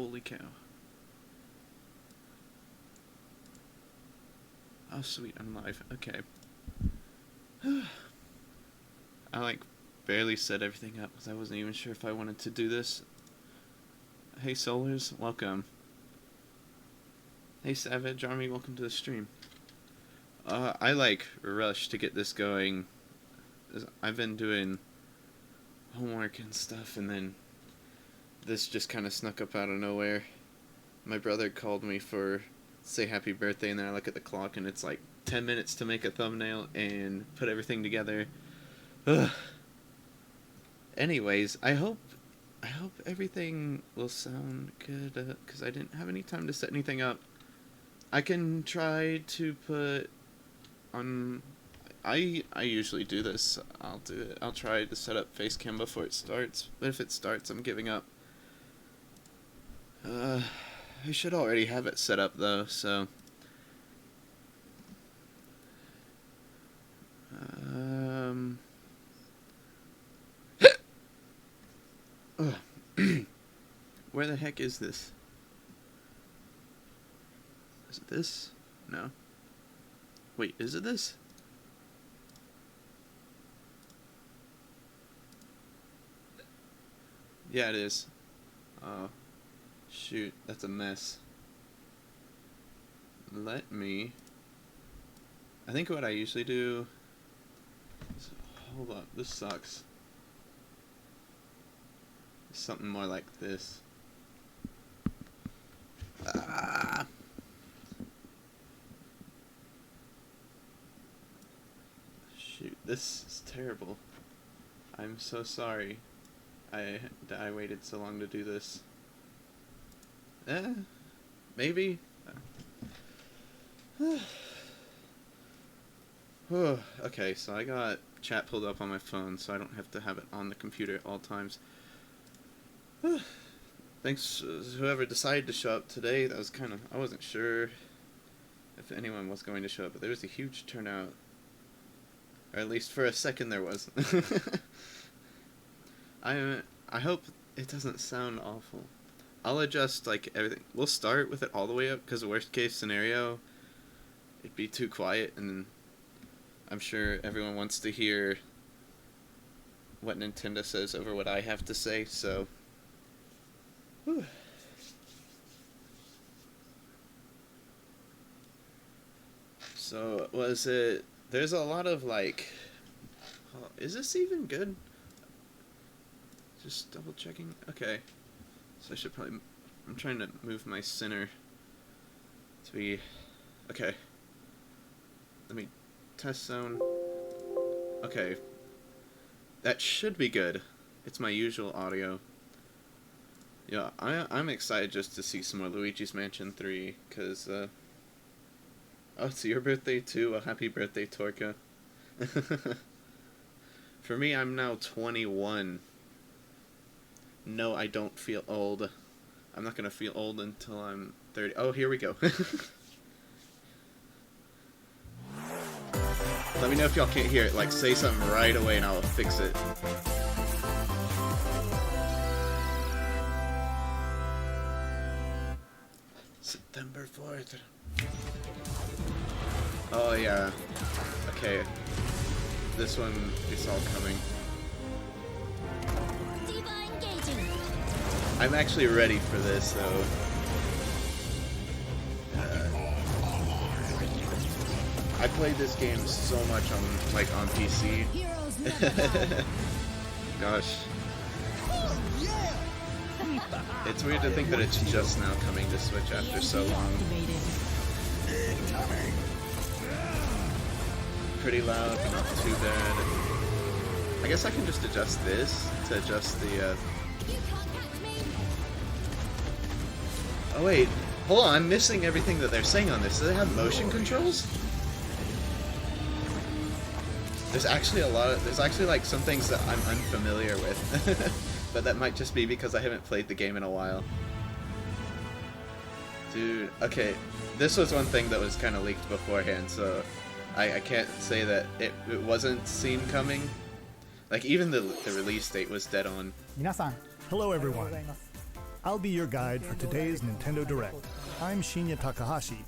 Holy cow. Oh sweet, I'm live. Okay. I like barely set everything up because I wasn't even sure if I wanted to do this. Hey Solars, welcome. Hey Savage Army, welcome to the stream. I like rushed to get this going. I've been doing homework and stuff, and then this just kind of snuck up out of nowhere. My brother called me for say happy birthday, and then I look at the clock and it's like 10 minutes to make a thumbnail and put everything together. Ugh. Anyways, I hope everything will sound good, because I didn't have any time to set anything up. I can try to put on... I usually do this. I'll do it. I'll try to set up Facecam before it starts. But if it starts, I'm giving up. I should already have it set up though, so... Where the heck is this? Is it this? No. Wait, is it this? Yeah, it is. Oh, shoot, that's a mess. Let me... I think what I usually do... Hold up, this sucks. Something more like this. Ah. Shoot, this is terrible. I'm so sorry. I waited so long to do this. Maybe. Okay, so I got chat pulled up on my phone, so I don't have to have it on the computer at all times. Thanks whoever decided to show up today. That was kind of... I wasn't sure if anyone was going to show up, but there was a huge turnout. Or at least for a second there was. I hope it doesn't sound awful. I'll adjust like everything. We'll start with it all the way up, because the worst case scenario, it'd be too quiet, and I'm sure everyone wants to hear what Nintendo says over what I have to say, so... Whew. So, was it... There's a lot of, like... Oh, is this even good? Just double checking. Okay. So I should probably... I'm trying to move my center to be... Okay. Let me... Test zone. Okay. That should be good. It's my usual audio. Yeah, I'm excited just to see some more Luigi's Mansion 3, because, oh, it's your birthday too? Well, happy birthday, Torka. For me, I'm now 21. No, I don't feel old. I'm not gonna feel old until I'm 30. Oh, here we go. Let me know if y'all can't hear it. Like, say something right away and I'll fix it. September 4th. Oh, yeah. Okay. This one is all coming. I'm actually ready for this, though. I played this game so much on PC. Gosh. It's weird to think that it's just now coming to Switch after so long. Pretty loud, but not too bad. I guess I can just adjust this to adjust the, Oh wait, hold on, I'm missing everything that they're saying on this. Do they have motion controls? There's actually like some things that I'm unfamiliar with. But that might just be because I haven't played the game in a while. Dude, okay, this was one thing that was kind of leaked beforehand, so I can't say that it wasn't seen coming. Like, even the release date was dead on. Minasan, hello everyone. I'll be your guide for today's Nintendo Direct. I'm Shinya Takahashi.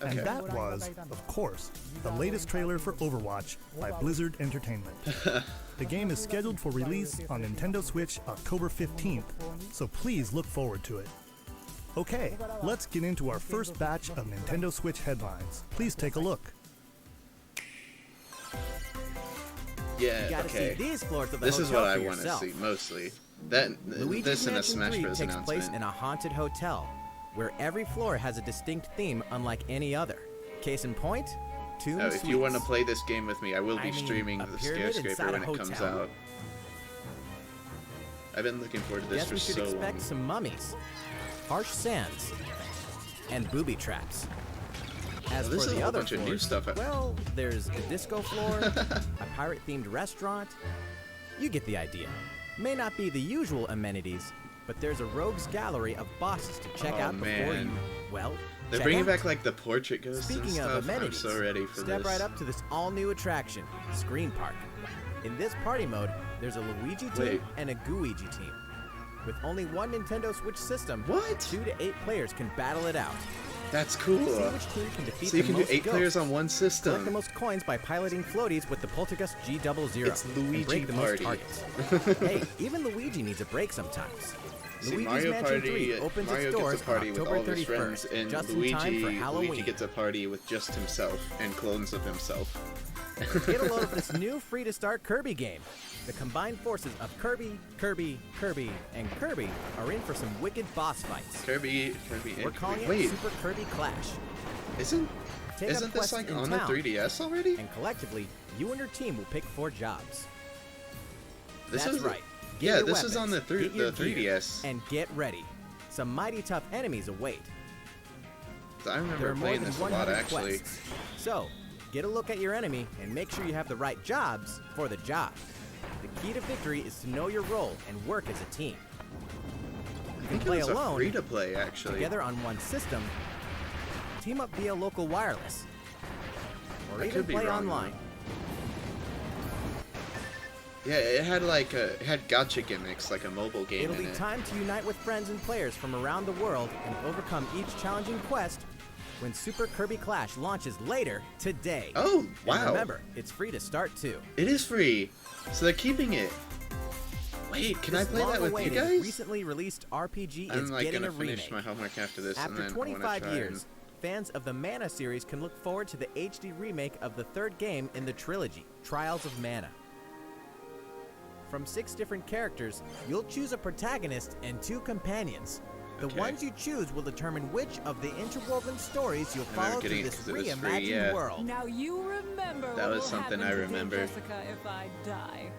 Okay. And that was, of course, the latest trailer for Overwatch by Blizzard Entertainment. The game is scheduled for release on Nintendo Switch October 15th, so please look forward to it. Okay, let's get into our first batch of Nintendo Switch headlines. Please take a look. Yeah, okay. This is what I want to see mostly. This and a Smash Bros. Takes place announcement. in a haunted hotel, where every floor has a distinct theme unlike any other. Case in point, Toon If you Suites. want to play this game with me, I will be streaming a the pyramid Scare inside Scraper a when it comes hotel. out. I've been looking forward to this Guess for we should so expect long. some mummies, harsh sands, and booby traps. As Well, this for is the a whole other bunch of new floors, stuff. well, there's a disco floor, a pirate-themed restaurant. You get the idea. May not be the usual amenities, but there's a rogues gallery of bosses to check Oh, out before man. you, well, They're check bringing out. back like the portrait ghosts and Speaking stuff. of amenities, I'm so ready for step this. right up to this all-new attraction, Screen Park. In this party mode, there's a Luigi team Wait. and a Gooigi team. With only one Nintendo Switch system, What? 2 to 8 players can battle it out. That's cool. See which team can defeat So you the can do most 8 players ghosts. on one Collect the system. most coins by piloting floaties with the Poltergust G00. It's Luigi and break the Party. most targets. Hey, even Luigi needs a break sometimes. See, Luigi's Mario Mansion 3 Party, opens Mario its doors gets a party on with October all of his 31st, friends, and just in time for Halloween. Luigi gets a party with just himself and clones of himself. Get a load of this new free-to-start Kirby game. The combined forces of Kirby, and Kirby are in for some wicked boss fights. Kirby, We're and calling Kirby. it Wait, Super Kirby Clash. isn't Take up this quests like in on town, the 3DS already? and collectively, you and your team will pick 4 jobs. This That's is right. Get Yeah, your this is on the weapons, get your gear, 3DS. And get ready. Some mighty tough enemies await. I There remember are more playing than this a 100 lot actually. quests. So, get a look at your enemy and make sure you have the right jobs for the job. The key to victory is to know your role and work as a team. You I can think play it was alone, free to play actually. together on one system, team up via local wireless, or I even could be play wrong, online. Yeah, it had like it had gotcha gimmicks, like a mobile game It'll in be it. time to unite with friends and players from around the world and overcome each challenging quest when Super Kirby Clash launches later today. Oh, And wow. remember, it's free to start too. It is free, so they're keeping it. Wait, can I This play that with you long-awaited, guys? recently released RPG I'm is like getting gonna a finish remake. my homework after this, and After then I wanna 25 try years, fans of the Mana series can look forward to the HD remake of the third game in the trilogy, Trials of Mana. From 6 different characters, you'll choose a protagonist and 2 companions. The Okay. ones you choose will determine which of the interwoven stories you'll I remember follow getting through it this 'cause it was free, reimagined yeah. world. Now you remember That what was will something happen I to remember. Jessica if I die.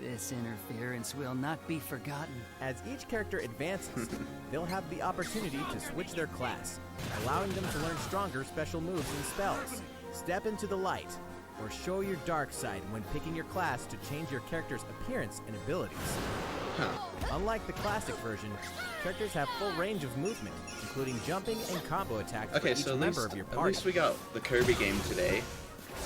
This interference will not be forgotten. As each character advances, they'll have the opportunity to switch their class, allowing them to learn stronger special moves and spells. Step into the light, or show your dark side when picking your class to change your character's appearance and abilities. Huh. Unlike the classic version, characters have full range of movement, including jumping and combo attacks Okay, for each so member of your at party. least we got the Kirby game today.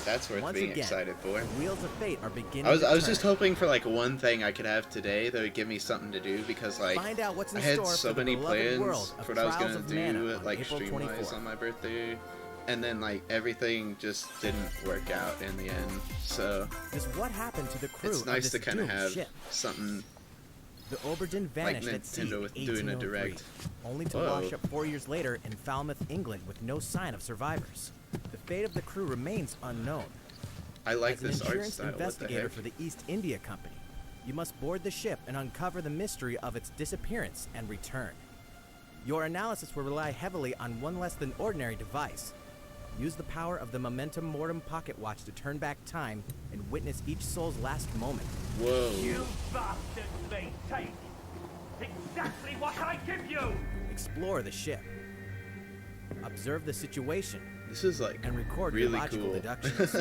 That's worth Once being again, excited for. the Wheels of Fate are beginning I was to just turn. hoping for like one thing I could have today that would give me something to do, because like Find out what's in I had store so for the many beloved plans world of for what I was Trials gonna of Mana do on like April stream wise 24th. on my birthday, and then like everything just didn't work out in the end. So Just what happened to the crew it's nice of to this kind of doomed have ship? something. The Oberden vanished at sea Nintendo in with doing a 1803, direct. only to Whoa. wash up 4 years later in Falmouth, England, with no sign of survivors. The fate of the crew remains unknown. I like As an this art insurance style. What the investigator heck? for the East India Company, you must board the ship and uncover the mystery of its disappearance and return. Your analysis will rely heavily on one less than ordinary device. Use the power of the Momentum Mortem pocket watch to turn back time and witness each soul's last moment. Whoa. You bastards may take exactly what I give you! Explore the ship. Observe the situation This is like and record really your logical cool. deductions.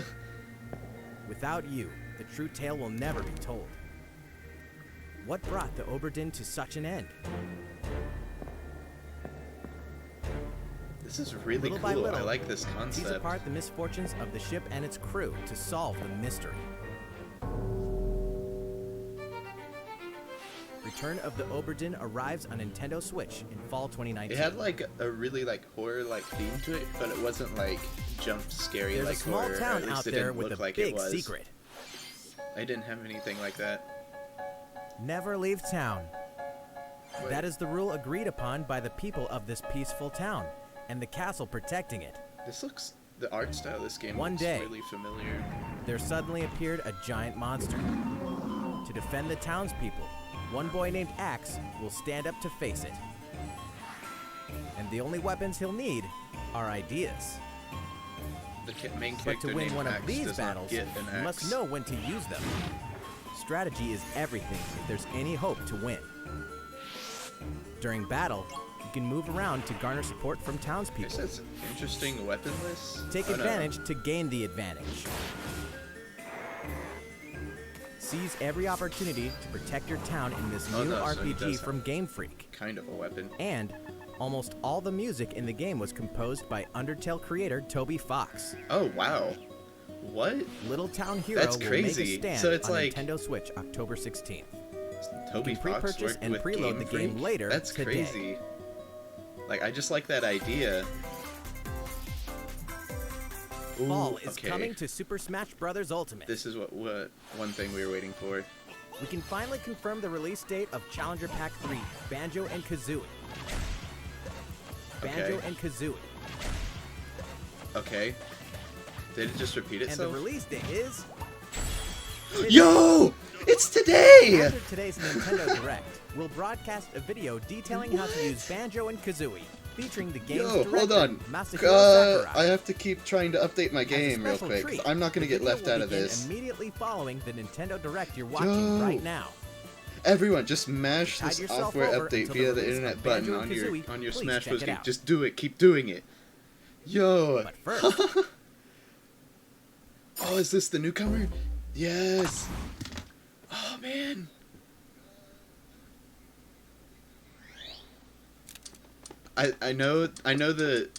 Without you, the true tale will never be told. What brought the Oberden to such an end? This is really Little by cool. little, I like this Tease concept. apart the misfortunes of the ship and its crew to solve the mystery. Return of the Oberdin arrives on Nintendo Switch in fall 2019. It had like a really like horror like theme to it, but it wasn't like jump scary There's like a small horror. town or at least out it there didn't with look a like it big was. secret. I didn't have anything like that. Never leave town. Wait. That is the rule agreed upon by the people of this peaceful town, and the castle protecting it. This looks, the art style of this game One looks day. really familiar. There suddenly appeared a giant monster. To defend the townspeople, one boy named Axe will stand up to face it. And the only weapons he'll need are ideas. The main But character to win named one of Axe these does not battles, get an you must axe. know when to use them. Strategy is everything if there's any hope to win. During battle, you can move around to garner support from This townspeople. is interesting weapon list. Take Oh, no. advantage to gain the advantage. Seize every opportunity to protect your town in this Oh, new no, so he RPG does from have- Game Freak. Kind of a weapon. And almost all the music in the game was composed by Undertale creator Toby Fox. Oh wow. What? Little Town Hero That's will crazy. make a stand So it's on like- Nintendo Switch October 16th. Toby You can Fox pre-purchase worked and with preload the game Freak? later That's today. crazy. Like I just like that idea. Ooh, Fall is okay. coming to Super Smash Bros. Ultimate. This is what one thing we were waiting for. We can finally confirm the release date of Challenger Pack 3, Banjo and Kazooie. Banjo Okay. and Kazooie. Okay. Did it just repeat And the itself? release date is... Yo! It's today! After today's Nintendo Direct, we'll broadcast a video detailing how to use Banjo and Kazooie, featuring the game's Yo, director, hold on. Masahiro Sakurai. I have to keep trying to update my As a game real special quick. 'cause treat, I'm not gonna the get video left will out of begin this. Immediately following the Nintendo Direct you're watching Yo. right now. Everyone, just mash Tide this yourself software over update until via the the release internet of button Banjo on and your Kazooie. Please Smash check Bros. it game. out. Just do it. Keep doing it. Yo. But first, Oh, is this the newcomer? Yes. Oh man. I know the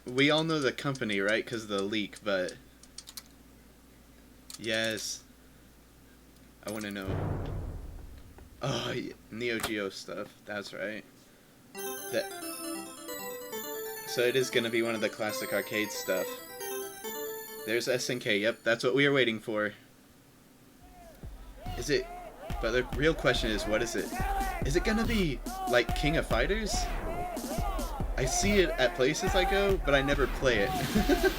we all know the company, right? Because of the leak, but yes. I want to know. Oh, yeah, Neo Geo stuff. That's right. That. So it is gonna be one of the classic arcade stuff. There's SNK. Yep, that's what we are waiting for. Is it? But the real question is, what is it? Is it gonna be like King of Fighters? I see it at places I go, but I never play it.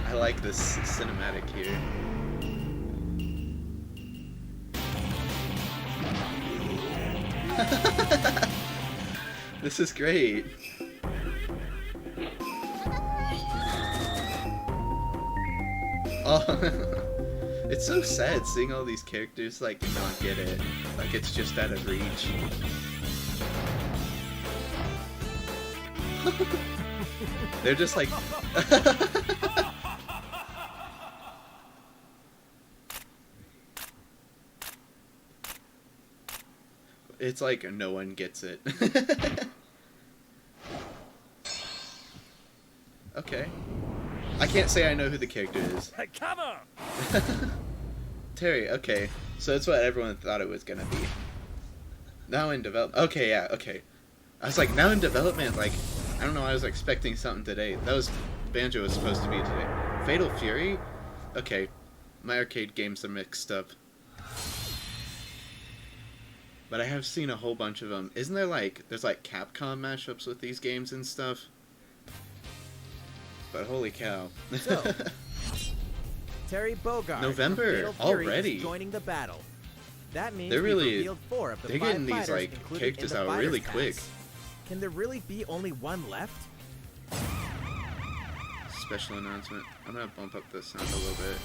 I like this cinematic here. This is great. Oh, it's so sad seeing all these characters like not get it. Like it's just out of reach. They're just like. It's like no one gets it. Okay. I can't say I know who the character is. Hey, come on! Terry, okay. So that's what everyone thought it was gonna be. Now in development. Okay, yeah, okay. I was like, now in development, like, I don't know, I was expecting something today. That was, Banjo was supposed to be today. Fatal Fury? Okay. My arcade games are mixed up. But I have seen a whole bunch of them. Isn't there like, there's like Capcom mashups with these games and stuff? But holy cow. So, Terry Bogard November, from Fatal Fury already. is joining the battle. That means They're we've really- revealed 4 of the they're 5 getting these, fighters like, included characters in the out Fighters really Pass. quick. Can there really be only one left? Special announcement. I'm gonna bump up the sound a little bit.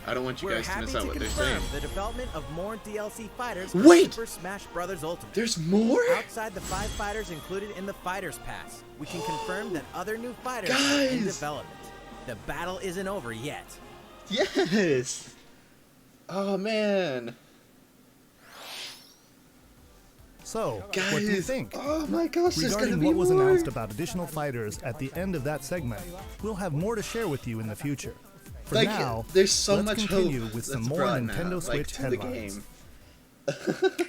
I don't want you We're guys to happy miss to out what they're confirm saying. the development of more DLC fighters for Wait! Super Smash Bros. Ultimate. There's more? Outside the 5 fighters included in the Fighters Pass, we can confirm that other new fighters are in Guys! development. The battle isn't over yet. Yes! Oh man. So, Guys, what do you think? oh my gosh, there's gonna Regarding be what was more. announced about additional fighters at the end of that segment, we'll have more to share with you in the future. For Like, now, there's so let's much continue hope with some that's more brought Nintendo now, Switch to the headlines. game.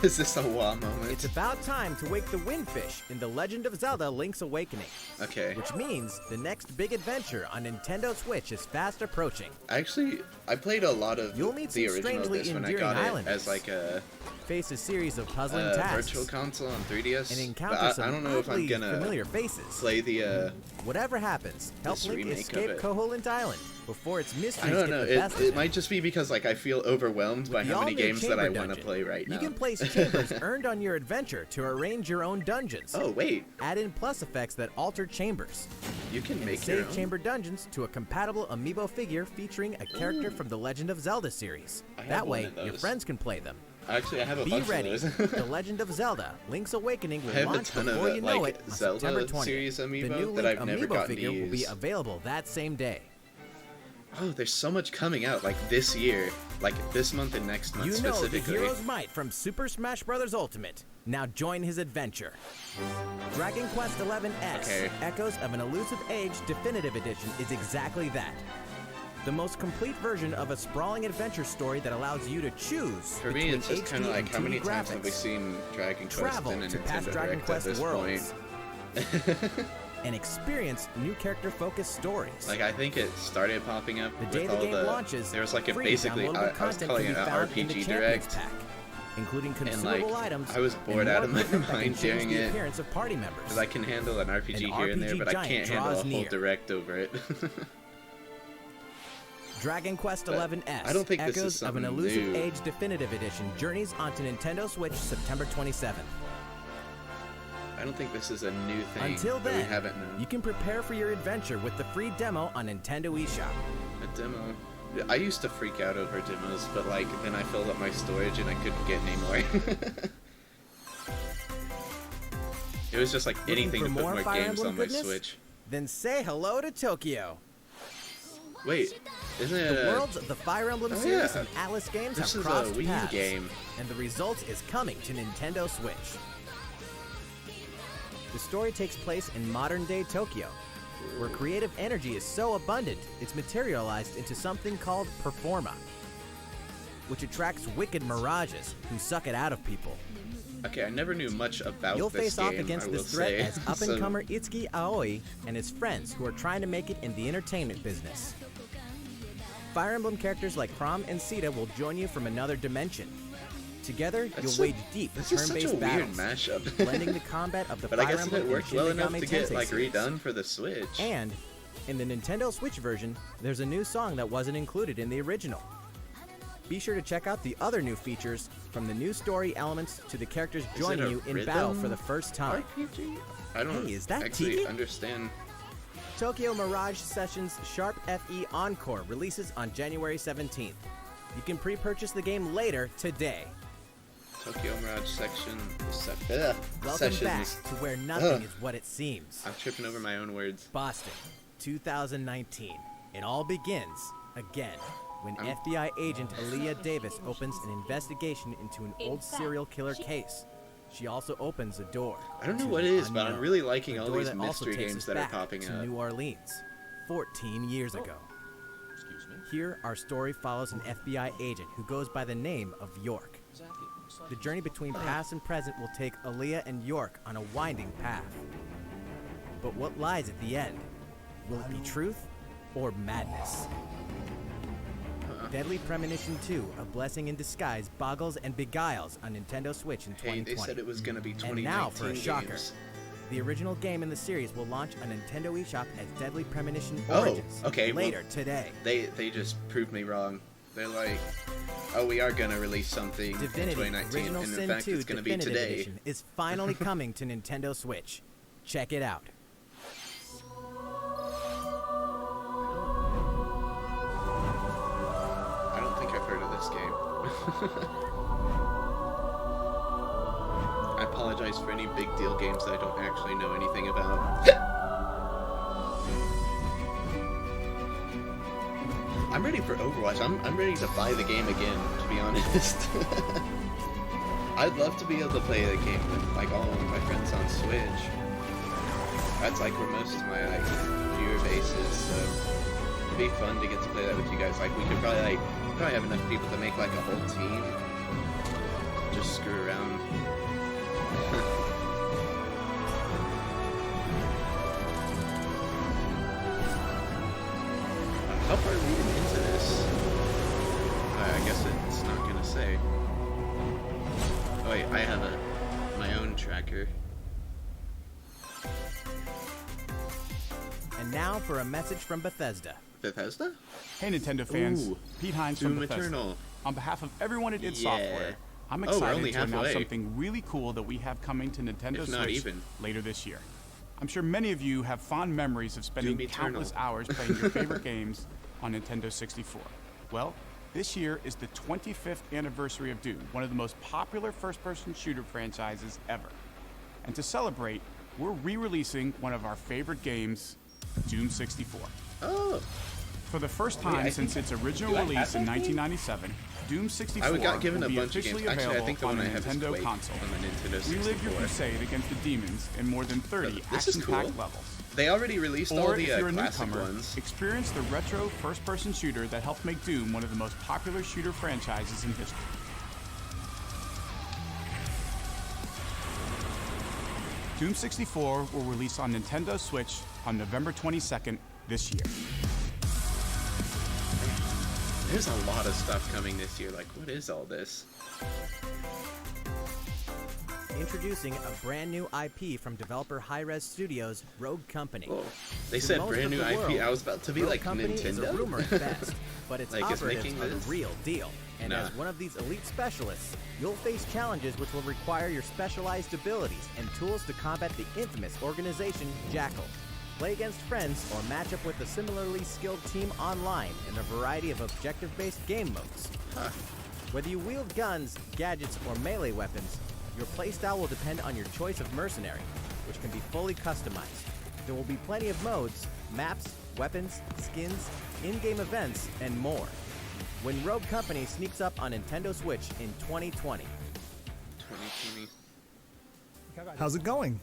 Is this a wow moment? It's about time to wake the Windfish in The Legend of Zelda Link's Awakening. Okay. Which means the next big adventure on Nintendo Switch is fast approaching. Actually, I played a lot of You'll meet the some original of strangely this when I endearing got it islanders. as like a Face a series of puzzling tasks. virtual console on 3DS. And encounter But some I don't know if I'm oddly gonna familiar faces. play the. Whatever happens, help this Link remake of escape it. Koholint Island before its I mysteries don't get know. the best of It him. might just be because like I feel overwhelmed by The how many all-new games that I chamber want to dungeon. play right now. You can place chambers earned on your adventure to arrange your own dungeons. Oh wait, Add in plus effects that alter chambers. you can And make your save own. chamber dungeons to a compatible amiibo figure featuring a character from the Legend of Zelda series. I have That one way, of your those. friends can play them. Actually, I have a Be bunch ready. of those. The Legend of Zelda Link's Awakening I will have a launch ton before of you know like it on Zelda September 20th. series The new amiibo Link that I've never amiibo gotten figure to will be use. available that same day. Oh, there's so much coming out like this year, like this month and next month You know the specifically. hero's might from Super Smash Bros. Ultimate. Now join his adventure. Dragon Quest XI-S, Okay. Echoes of an Elusive Age Definitive Edition is exactly that. The most complete version of a sprawling adventure story that allows you to choose For me, between it's just HD kind of like and how many 2D times have we graphics. seen Dragon Quest Travel in a to past Nintendo Dragon Direct Quest at this worlds. point? And experience new character-focused stories. Like I think it started popping up The with day the all game the. launches, There was like a free basically downloadable I was content calling can it be an found in the RPG Champions Direct, Pack, including and consumable like items. I was and bored more out of my equipment that can mind change doing the it appearance of party members. because I can handle an RPG An here and there, RPG but I giant can't handle a draws whole near. Direct over it. Dragon Quest But XI-S, I don't think this Echoes is of an something Elusive new. Age Definitive Edition journeys onto Nintendo Switch September 27th. I don't think this is a new thing Until that we then, haven't known. you can prepare for your adventure with the free demo on Nintendo eShop. A demo. I used to freak out over demos, but like then I filled up my storage and I couldn't get any more. It was just like Looking anything for to put more more Fire games Emblem on my goodness? Switch. Then say hello to Tokyo. Wait, isn't it The worlds of the Fire Emblem oh, series yeah. and Atlas games This have is a crossed Wii U paths, game. and the result is coming to Nintendo Switch. The story takes place in modern-day Tokyo, where creative energy is so abundant it's materialized into something called Performa, which attracts wicked mirages who suck it out of people. Okay, I never knew much about You'll this face game, off against I will this threat say. as up-and-comer Itsuki Aoi and his friends who are trying to make it in the entertainment business. Fire Emblem characters like Chrom and Sita will join you from another dimension. Together, That's you'll wage deep This is such a turn-based weird battles, mashup. blending the combat of the But I Fire guess if Emblem it worked and well Shin enough Megami to get Tensei like series. redone for the Switch. And in the Nintendo Switch version, there's a new song that wasn't included in the original. Be sure to check out the other new features, from the new story elements to the characters Is it joining a you in battle rhythm for the first time. RPG? I don't Hey, is that actually Tiki? understand. Tokyo Mirage Sessions Sharp FE Encore releases on January 17th. You can pre-purchase the game later today. Tokyo Mirage Welcome Sessions. back to where nothing Ugh. is what it seems. I'm tripping over my own words. Boston, 2019. It all begins again when I'm- FBI agent Aaliyah Davis opens an investigation into an old serial killer case. She also opens a door. I don't know to what the it is, but I'm unknown. really liking A all door these that also mystery takes games us that are back popping to up. New Orleans, 14 years ago. Here, our story follows an FBI agent who goes by the name of York. The journey between past and present will take Aaliyah and York on a winding path. But what lies at the end? Will it be truth or madness? Deadly Premonition 2, A Blessing in Disguise, boggles and beguiles on Nintendo Switch in Hey, 2020. they said it was gonna be 2019 And now for a shocker. games. The original game in the series will launch on Nintendo eShop as Deadly Premonition Oh, Origins okay, well- later today. They just proved me wrong. They're like, oh, we are gonna release something in Divinity 2019, Original and in Sin fact, 2 it's gonna be Definitive today. Edition is finally coming to Nintendo Switch. Check it out. I don't think I've heard of this game. I apologize for any big deal games that I don't actually know anything about. I'm ready for Overwatch. I'm ready to buy the game again, to be honest. I'd love to be able to play the game with like all of my friends on Switch. That's like where most of my like viewer base is, so it'd be fun to get to play that with you guys. Like we could probably have enough people to make like a whole team. Just screw around. How far are we into this? I guess it's not gonna say. Oh wait, I have my own tracker. And now for a message from Bethesda. Bethesda? Hey Nintendo fans, Ooh, Pete Hines Doom from Bethesda. Eternal. On behalf of everyone at id Yeah. Software, I'm we're excited only to announce halfway. something really cool that we have coming to Nintendo If not Switch even. later this year. I'm sure many of you have fond memories of spending Doom Eternal. countless hours playing your favorite games on Nintendo 64. Well, this year is the 25th anniversary of Doom, one of the most popular first-person shooter franchises ever. And to celebrate, we're re-releasing one of our favorite games, Doom 64. Oh, For the first Wait, time I since think- its original do I have release in that game? 1997, Doom 64 got given will a be bunch of officially games. Actually, I available think the on one a I have is Nintendo Quake console. on the Nintendo 64. Relive your crusade against the demons in more than 30 This is action-packed cool. levels. They already released all Or the if you're a classic newcomer, ones. experience the retro first-person shooter that helped make Doom one of the most popular shooter franchises in history. Doom 64 will release on Nintendo Switch on November 22nd this year. There's a lot of stuff coming this year. Like, what is all this? Introducing a brand new IP from developer Hi-Res Studios, Rogue Company. Oh, they To said most brand of new the IP. world, I was about to be Rogue like Company is a Nintendo. rumor at best, but its Like, it's operatives making are the this? real deal. And Nah. as one of these elite specialists, you'll face challenges which will require your specialized abilities and tools to combat the infamous organization Jackal. Play against friends or match up with a similarly skilled team online in a variety of objective-based game modes. Huh. Whether you wield guns, gadgets, or melee weapons, your playstyle will depend on your choice of mercenary, which can be fully customized. There will be plenty of modes, maps, weapons, skins, in-game events, and more. When Rogue Company sneaks up on Nintendo Switch in 2020. 2020. How's it going?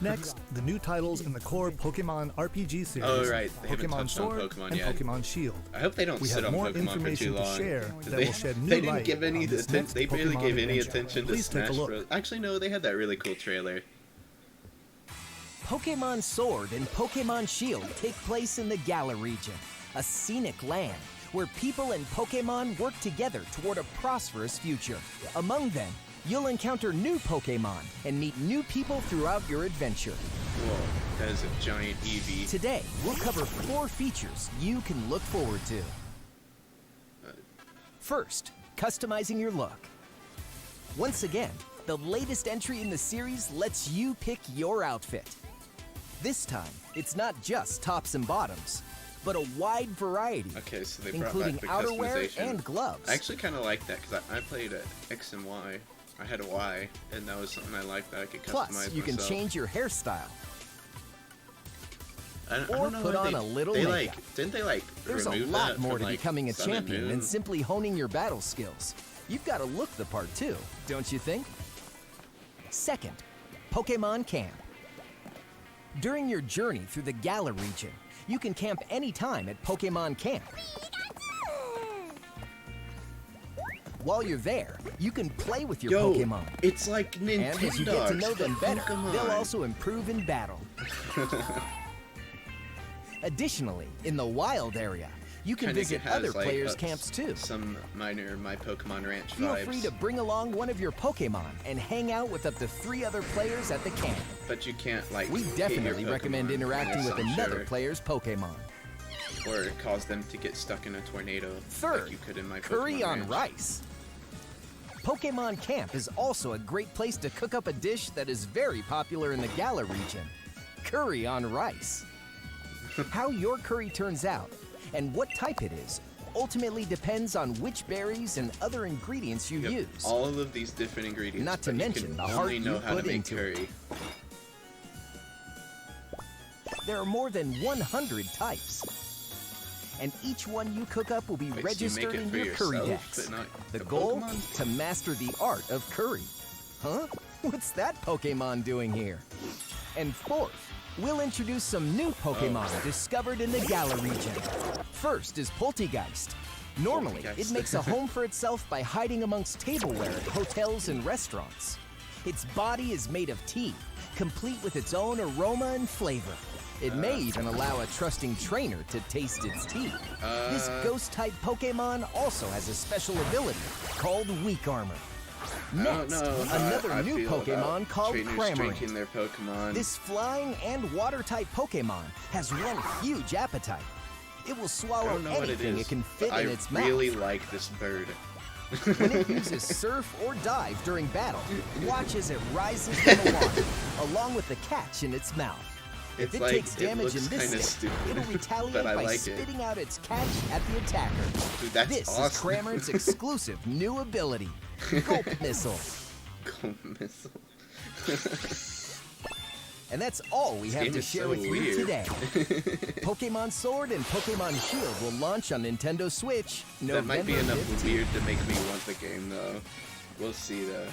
Next, the new titles in the core Pokemon RPG series. Oh, right. They haven't Pokemon touched on Sword Pokemon and yet. Pokemon Shield. I hope they don't We sit have on more Pokemon for too information to long. share 'cause that they, will shed new they didn't light give any on this attention. next They barely Pokemon gave any adventure. attention to Please take a Smash look. Bros. Actually, no, they had that really cool trailer. Pokemon Sword and Pokemon Shield take place in the Galar region, a scenic land where people and Pokemon work together toward a prosperous future. Among them, you'll encounter new Pokemon and meet new people throughout your adventure. Whoa, that is a giant Eevee. Today, we'll cover 4 features you can look forward to. First, customizing your look. Once again, the latest entry in the series lets you pick your outfit. This time, it's not just tops and bottoms, but a wide variety, Okay, so they brought including back the outerwear customization. and gloves. I actually kind of like that because I played X and Y. I had a Y, and that was something I liked that I could customize Plus, you can myself. change your hairstyle. I or don't know put how on they, a little they makeup. didn't they like There's a remove lot that more from, to like, becoming a Sun and champion Moon? than simply honing your battle skills. You've got to look the part too, don't you think? Second, Pokemon Camp. During your journey through the Galar region, you can camp anytime at Pokemon Camp. While you're there, you can play with your Yo, Pokemon. it's like Nintendo. And as you get to know them better, Pokemon. they'll also improve in battle. Additionally, in the wild area, you can Kinda visit has, other like, players' camps too. Some minor My Pokemon Ranch Feel vibes. free to bring along one of your Pokemon and hang out with up to 3 other players at the camp. But you can't like. We hit your definitely recommend Pokemon, interacting yes, with I'm another sure. player's Pokemon. Or cause them to get stuck in a tornado. Third, like you could in My curry Pokemon on Ranch. rice. Pokemon Camp is also a great place to cook up a dish that is very popular in the Galar region, curry on rice. How your curry turns out and what type it is ultimately depends on which berries and other ingredients you Yep, use. all of these different ingredients. Not to but you mention can the heart only know you how to put make into it. curry. There are more than 100 types. and each one you cook up will be Wait, so you registered make it in for your curry yourself, decks. but not The the goal? Pokemon? To master the art of curry. Huh? What's that Pokemon doing here? And fourth, we'll introduce some new Pokemon discovered in the Galar region. First is Poltegeist. Normally, it makes a home for itself by hiding amongst tableware at hotels and restaurants. Its body is made of tea, complete with its own aroma and flavor. It may even allow a trusting trainer to taste its tea. This ghost-type Pokemon also has a special ability called Weak Armor. Next, another I new feel Pokemon about called trainers drinking Cramorant. their Pokemon. This flying and water-type Pokemon has one huge appetite. It will I swallow don't know what it anything is. it can fit I in its really mouth. like this bird. When it uses surf or dive during battle, watch as it rises from the water, along with the catch in its mouth. If It's it like, takes it damage looks in this kinda state, stupid, it'll retaliate but I by like it. spitting out its catch at the attacker. Dude, that's This awesome. is Cramorant's exclusive new ability, Gulp Missile. Gulp Missile. And that's all we have game to is share so with you weird. today. Pokemon Sword and Pokemon Shield will launch on Nintendo Switch That November might be enough 15th. weird to make me want the game, though. We'll see, though.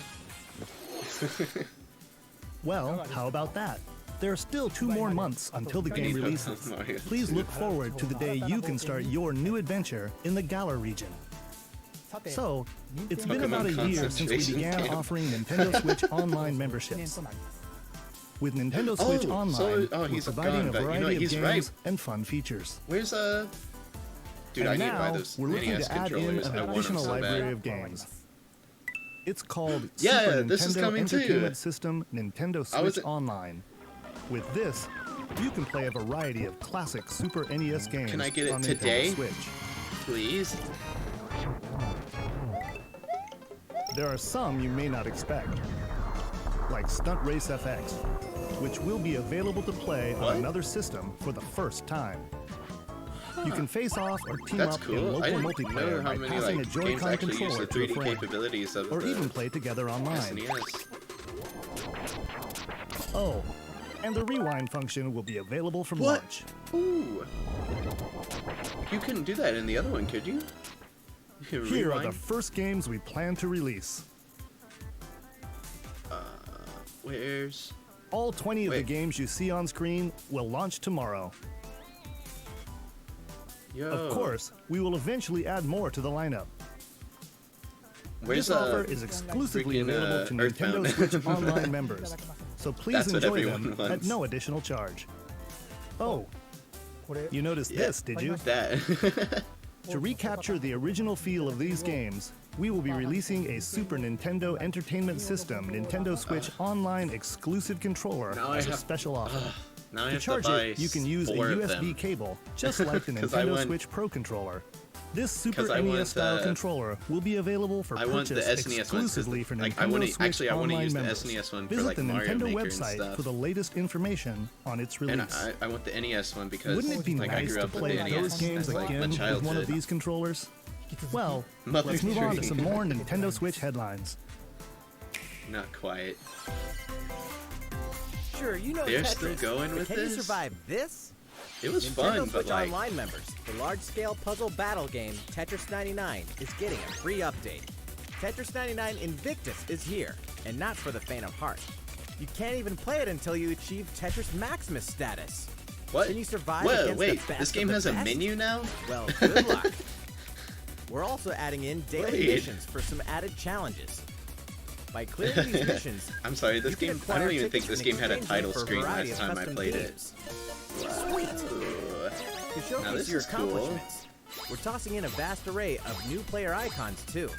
Well, how about that? There are still 2 more months until the game need releases. Pokemon Mario Please 2. look forward to the day you can start your new adventure in the Galar region. So, it's been about a Pokemon year since we concentration began camp. offering Nintendo Switch Online memberships. With Nintendo Switch Oh, Online, so- oh, we're he's providing gone, a but you know variety what, of he's games right. and fun features. Where's, Dude, And I need to buy now, those we're looking NES to add in controllers. an I want them additional so library bad. of games. It's called Yeah, Super this is Nintendo coming too. Entertainment System Nintendo I Switch was- Online. With this, you can play a variety of classic Super NES games Can I get it on today? Nintendo Switch. Please? There are some you may not expect, like Stunt Race FX, which will be available to play What? on another system for the first time. You can face off or team That's up in cool. I local didn't know multiplayer how by many passing a games Joy-Con actually use controller the to a 3D friend, capabilities of or the even play together online. SNES. Oh, and the rewind function will be available from What? launch. Ooh. You couldn't do that in the other one, could you? You can Here are the rewind? first games we plan to release. Where's... All 20 of the Wait. games you see on screen will launch tomorrow. Yo. Of course, we will eventually add more to the lineup. Where's This offer is exclusively freaking, available to Earthbound? Nintendo Switch Online members, so please That's what enjoy everyone them at wants. no additional charge. Oh, you noticed Yeah. this, did you? that? To recapture the original feel of these games, we will be releasing a Super Nintendo Entertainment System Nintendo Switch Online exclusive controller Now I as a have- special offer. Now I To have charge to buy it, you can use a 4 of USB them. cable, just like the 'Cause I Nintendo want- Switch Pro controller. This Super 'Cause I want NES style the- controller will be available for I want the purchase SNES one, 'cause exclusively for Nintendo like, I wanna- Switch actually, I wanna Online use the members. SNES one for, Visit like, the Mario Nintendo Maker and website stuff. for the latest information on its And release. I want the NES one because Wouldn't it be like, I nice grew to up with play the those NES games as, like, again my with one of childhood. these controllers? Well, Mother let's move on to tree. some more Nintendo Switch headlines. Not quite. Sure, you know They're Tetris, still going but with can this? you survive this? It was Nintendo fun, Switch but like... Online members, the large-scale puzzle battle game Tetris 99 is getting a free update. Tetris 99 Invictus is here, and not for the faint of heart. You can't even play it until you achieve Tetris Maximus status. What? Can you survive Whoa, against wait, the best this game of the has a best? menu now? Well, good luck. We're also adding in daily Wait. missions for some added challenges. By clearing these missions, I'm sorry, this you can game... I acquire don't even tickets think this in game had a exchange title for a screen variety last of time I custom played games. it. To Now showcase this your is cool. accomplishments, we're tossing in a vast array of new player icons too.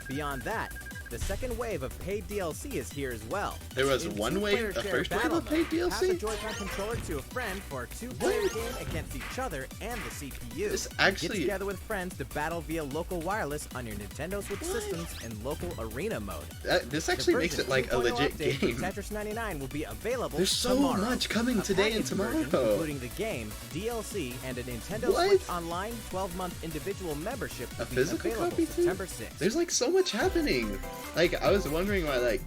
Beyond that, the second wave of paid DLC is here as well. There was In one wave, two-player a shared first wave battle of paid mode, Pass a DLC? Joy-Con controller to a friend for a two-player game against each other and the CPU. This Get actually- together with friends to battle via local wireless on your Nintendo Switch systems in local arena mode. This The actually makes version it like a 2.0 legit update for game. Tetris 99 will be available There's so tomorrow. much coming A today and packaged version, tomorrow. including the game, DLC, and a Nintendo What? Switch Online 12-month individual membership will A be physical available copy too? September 6th. There's like so much happening. Like I was wondering why like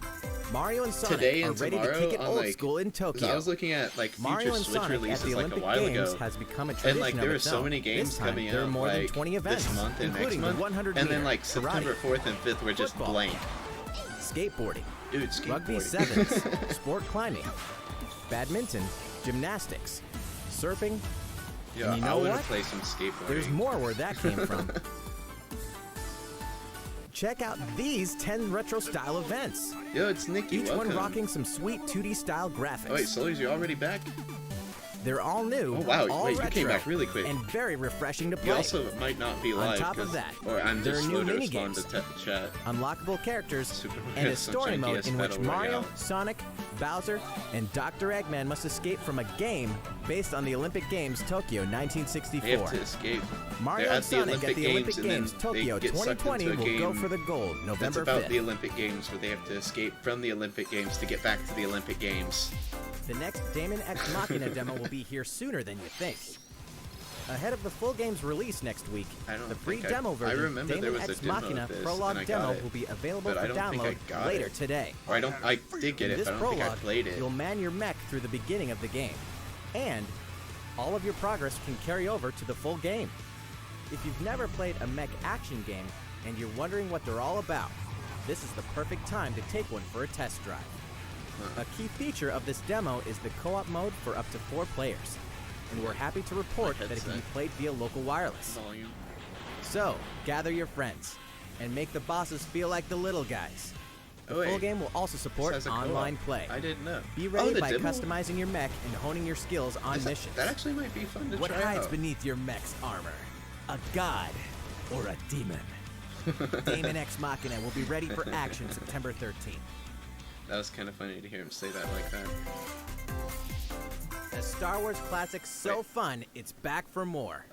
Mario and Sonic today are and ready to tomorrow kick it on old like, school in 'cause Tokyo. I was looking at like Mario future and Switch Sonic at releases the like a Olympic while Games ago, has become a and tradition like of there were its so own. many games This time, coming there are out more than like 20 events, this month and next including the month, 100 and then meter, like September karate, 4th and 5th were just football, blank. skateboarding, Dude, skateboarding. rugby sevens, sport climbing, badminton, gymnastics, surfing. Yeah, and you I know want what? to play some skateboarding. There's more where that came from. Check out these 10 retro style events. Yo, it's Nikki. Each Welcome. one rocking some sweet 2D style graphics. Oh wait, Soldiers, you already back? They're all new, Oh wow, all wait, you retro, came back really quick. and very refreshing to play. You also might not be live. top of 'cause- that, or I'm there just are slow new to respond minigames. to chat. Unlockable characters, Super and a Sunshine story mode DS in which Battle Mario, Royale. Sonic, Bowser, and Dr. Eggman must escape from a game based on the Olympic Games Tokyo They 1964. have to escape. Mario They're and Sonic at the Olympic and then Games they Tokyo get sucked 2020 into a will go game for the gold That's November about 5th. the Olympic Games, where they have to escape from the Olympic Games to get back to the Olympic Games. The next Daemon X Machina demo will be here sooner than you think. Ahead of the full game's release next week, I don't the free think demo version, remember there Daemon was a X demo of Machina this, and Prologue I got demo it, will be available but I for don't think I download got later it. today. Or I did get In it, this but I don't think I prologue, played it. you'll man your mech through the beginning of the game, and all of your progress can carry over to the full game. If you've never played a mech action game and you're wondering what they're all about, this is the perfect time to take one for a test drive. A key feature of this demo is the co-op mode for up to 4 players, and we're happy to report that it can be played via local wireless. Volume. So, gather your friends, and make the bosses feel like the little guys. The Oh, full wait. game will also support This has a co-op. online play. I didn't know. Be Oh, ready the by demo? customizing your mech and honing your skills on missions. That actually might be fun to What try hides out. beneath your mech's armor? A god or a demon? Daemon X Machina will be ready for action September 13th. That was kind of funny to hear him say that like that. A Star Wars classic so Wait. fun, it's back for more.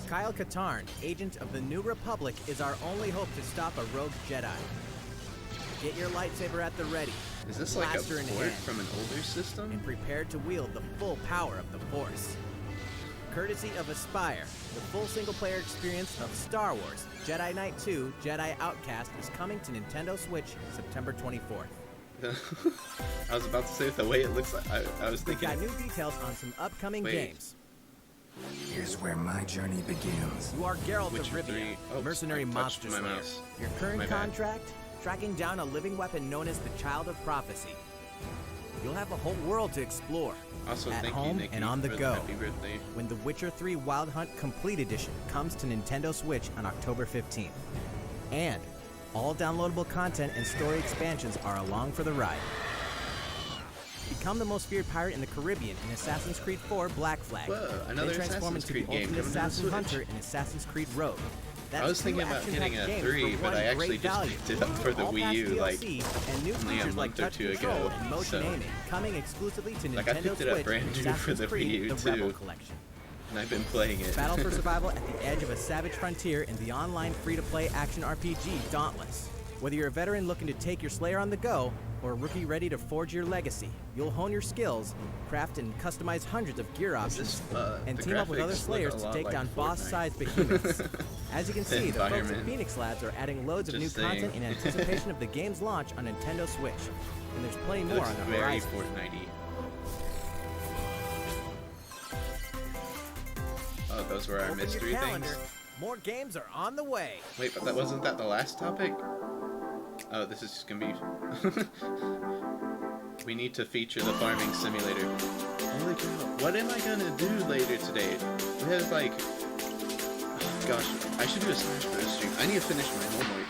Kyle Katarn, agent of the New Republic, is our only hope to stop a rogue Jedi. Get your lightsaber at the ready, Is this like a blaster in port hand, from an older system? and prepare to wield the full power of the Force. Courtesy of Aspire, the full single-player experience of Star Wars Jedi Knight 2 Jedi Outcast is coming to Nintendo Switch September 24th. I was about to say the way it looks like. I was We've thinking. got new details on some upcoming Wait. games. Here's where my journey begins. You are Geralt Witcher of Rivia, 3. Oh, mercenary I touched monster my slayer. mouse. Your current My bad. contract? Tracking down a living weapon known as the Child of Prophecy. You'll have a whole world to explore, Also, at thank home you, Nikki, and on the for go. happy birthday. when The Witcher 3 Wild Hunt Complete Edition comes to Nintendo Switch on October 15th. And all downloadable content and story expansions are along for the ride. Become the most feared pirate in the Caribbean in Assassin's Creed 4 Black Flag. Whoa, another then transform Assassin's into Creed the game ultimate coming to the assassin Switch. hunter in Assassin's Creed Rogue. That's I was thinking two about action-packed getting a games 3, for but one I actually great just value. picked it up for the All Wii past U, like, DLC and new only a features like month or touch two control ago, and motion so- aiming coming exclusively to Like, I Nintendo picked it up Switch brand and new for Assassin's the Creed: Wii U, The Rebel too. Collection. And I've been playing it. Battle for survival at the edge of a savage frontier in the online free-to-play action RPG Dauntless. Whether you're a veteran looking to take your Slayer on the go, or a rookie ready to forge your legacy, you'll hone your skills, craft and customize hundreds of gear options, and the team up with other graphics look Slayers a to lot take like down Fortnite. boss-sized behemoths. As you can see, the folks at Environment. Phoenix Labs are adding loads of new Just saying. content in anticipation of the game's launch on Nintendo Switch. And there's plenty It more looks on the very horizon. Fortnite-y. Oh, those were our Open your mystery calendar. things? More games are on the way. Wait, but wasn't that the last topic? Oh, this is just gonna be... We need to feature the farming simulator. Holy cow, what am I gonna do later today? We have like... Oh, gosh, I should do a Smash Bros. Stream. I need to finish my homework.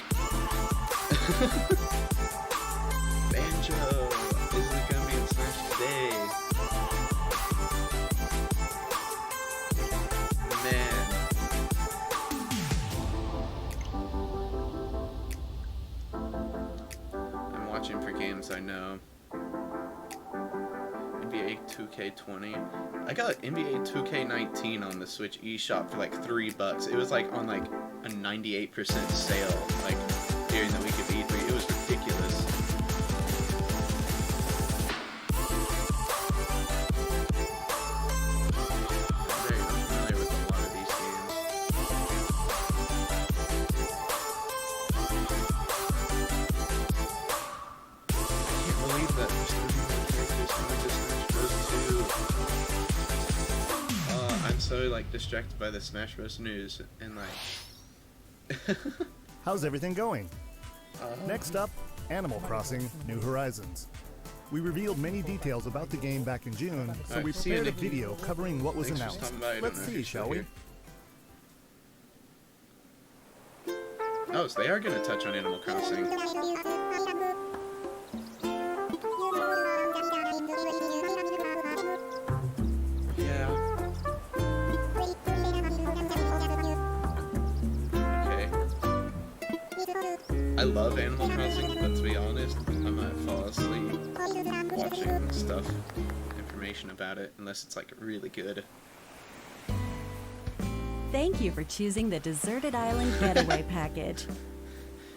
Banjo! Is it gonna be in Smash today? Man. I'm watching for games I know. NBA 2K20. I got NBA 2K19 on the Switch eShop for like $3. It was like on like a 98% sale, like during the week of E3. It was ridiculous. I'm very unfamiliar with a lot of these games. so like distracted by the Smash Bros. News and like. How's everything going? Next up, Animal Crossing: New Horizons. We revealed many details about the game back in June, so Alright, we see ya, prepared a Nikki. video covering what was Thanks for announced. stopping by. I don't Let's know if see, you're shall still we? here. Oh, so they are gonna touch on Animal Crossing. Yeah. Okay. I love Animal Crossing, but to be honest, I might fall asleep watching stuff, information about it, unless it's like really good. Thank you for choosing the Deserted Island Getaway Package.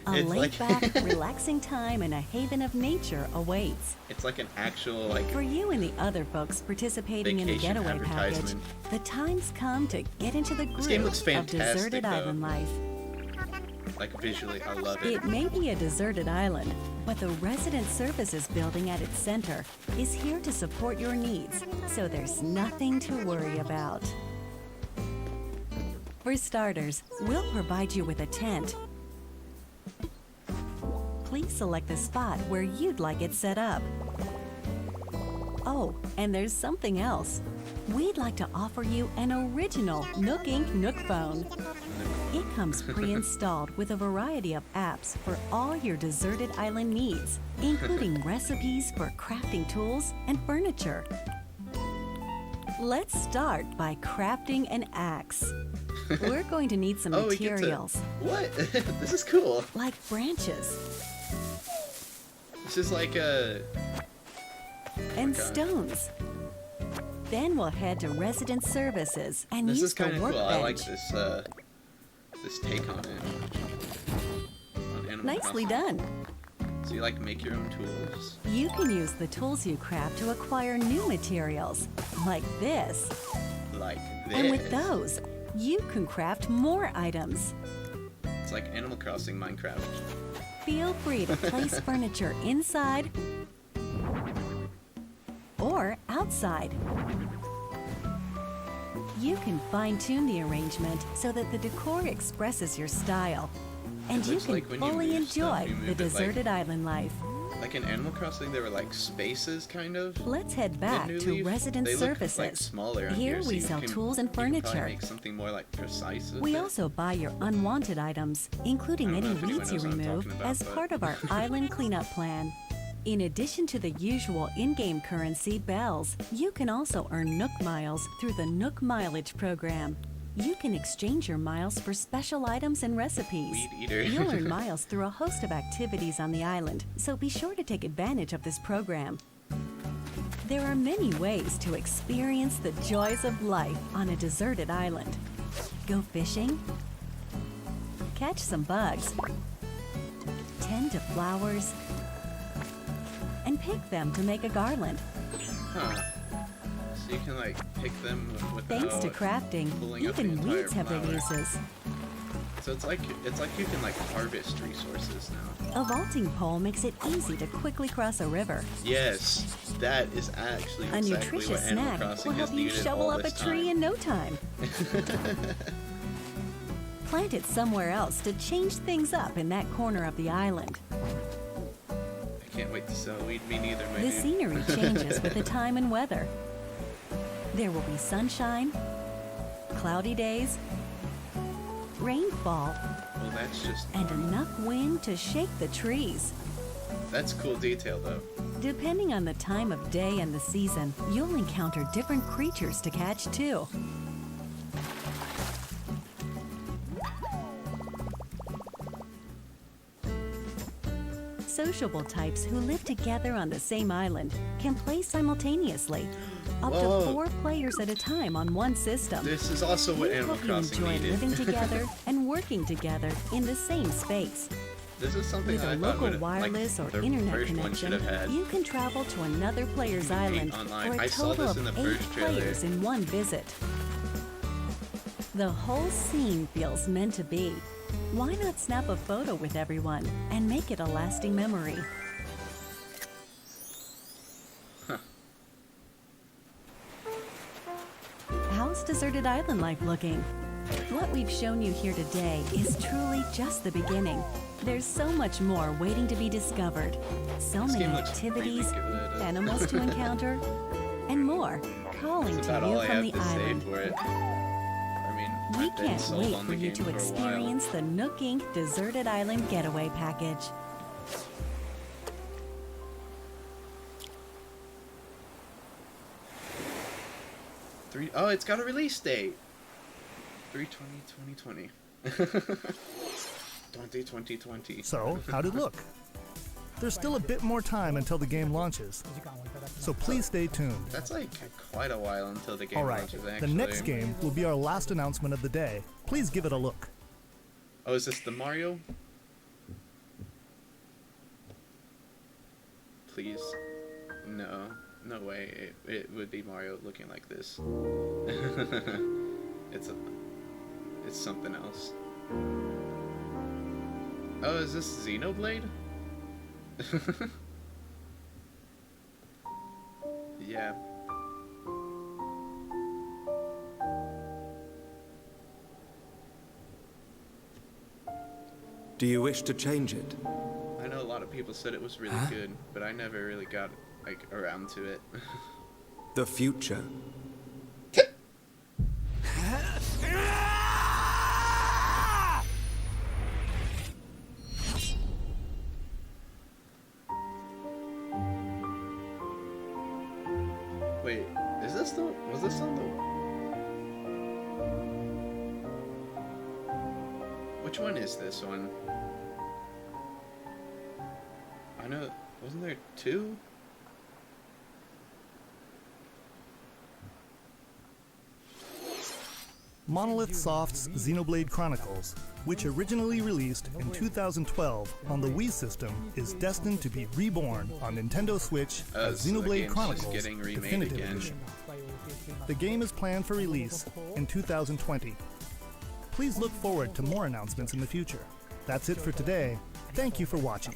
A It's like- laid-back, relaxing time and a haven of nature awaits. It's like an actual like For you and the other folks participating in the vacation Getaway Package, advertisement. the time's come to get into the This game groove looks of fantastic, Deserted though. Island life. Like visually, I love it. It may be a deserted island, but the resident services building at its center is here to support your needs, so there's nothing to worry about. For starters, we'll provide you with a tent. Please select the spot where you'd like it set up. Oh, and there's something else. We'd like to offer you an original Nook Inc. Nook phone. It comes pre-installed with a variety of apps for all your deserted island needs, including recipes for crafting tools and furniture. Let's start by crafting an axe. We're going to need some Oh, we get to- materials, What? This is cool. like branches This is like a. and God. stones. Then we'll head to resident services and This use is kind the of cool. I like workbench. this take on it. On Animal Nicely Crossing. done. So you like make your own tools. You can use the tools you craft to acquire new materials, like this. Like this. And with those, you can craft more items. It's like Animal Crossing Minecraft. Feel free to place furniture inside or outside. You can fine-tune the arrangement so that the decor expresses your style. And It you looks can like when you fully move stuff, enjoy you move the it, like- deserted island life. Like in Animal Crossing, there were like spaces, kind of. Let's head back in New to Leaf. resident They look, services. like, smaller on Here so we you sell can- tools and you can probably furniture. make something more like precise with We it. also buy your unwanted items, including I don't any know if anyone weeds you knows what I'm remove, talking about, as but- part of our island cleanup plan. In addition to the usual in-game currency, bells, you can also earn Nook miles through the Nook Mileage program. You can exchange your miles for special items and recipes. Weed eater. You'll earn miles through a host of activities on the island, so be sure to take advantage of this program. There are many ways to experience the joys of life on a deserted island. Go fishing, catch some bugs, tend to flowers, and pick them to make a garland. Huh. So you can like pick them without Thanks to crafting, pulling up the even entire weeds have their flower. uses. So it's like you can like harvest resources now. A vaulting pole makes it easy to quickly cross a river. Yes, that is actually A exactly nutritious what Animal snack Crossing will has help you needed shovel all up a this tree time. in no time. Plant it somewhere else to change things up in that corner of the island. I can't wait to sell weed. Me neither, my The dude. scenery changes with the time and weather. There will be sunshine, cloudy days, rainfall, Well, that's just and enough wind to shake the trees. that's cool detail though. Depending on the time of day and the season, you'll encounter different creatures to catch too. Sociable types who live together on the same island can play simultaneously, up Whoa. to 4 players at a time on one system. This is also what We Animal hope you Crossing enjoy needed. living together and working together in the same space. This is something With that a I thought local would wireless like, or the internet first one should connection, have had. you can travel to another player's island online. for I a saw total this in of the 8 first trailer. players in one visit. The whole scene feels meant to be. Why not snap a photo with everyone and make it a lasting memory? How's deserted island life looking? What we've shown you here today is truly just the beginning. There's so much more waiting to be discovered. So This many game looks activities, really good. animals to encounter, and more calling That's to about you all I from have the to say island. for it. I mean, We I've been can't sold wait on for the you game to for a while. experience the Nook Inc. Deserted Island Getaway Package. Oh, it's got a release date. 3/20/2020. 2020. So, how'd it look? There's still a bit more time until the game launches, so please stay tuned. That's like quite a while until the game Alright, launches, the actually. next game will be our last announcement of the day. Please give it a look. Oh, is this the Mario? Please. No. No way. It would be Mario looking like this. It's something else. Oh, is this Xenoblade? Yeah. Do you wish to change it? I know a lot of people said it was really good, but I never really got like around to it. The future. Wait, is this the? Was this on the? Which one is this one? I know. Wasn't there two? Monolith Soft's Xenoblade Chronicles, which originally released in 2012 on the Wii system, is destined to be reborn on Nintendo Switch as So the Xenoblade game's just Chronicles getting remade Definitive again. Edition. The game is planned for release in 2020. Please look forward to more announcements in the future. That's it for today. Thank you for watching.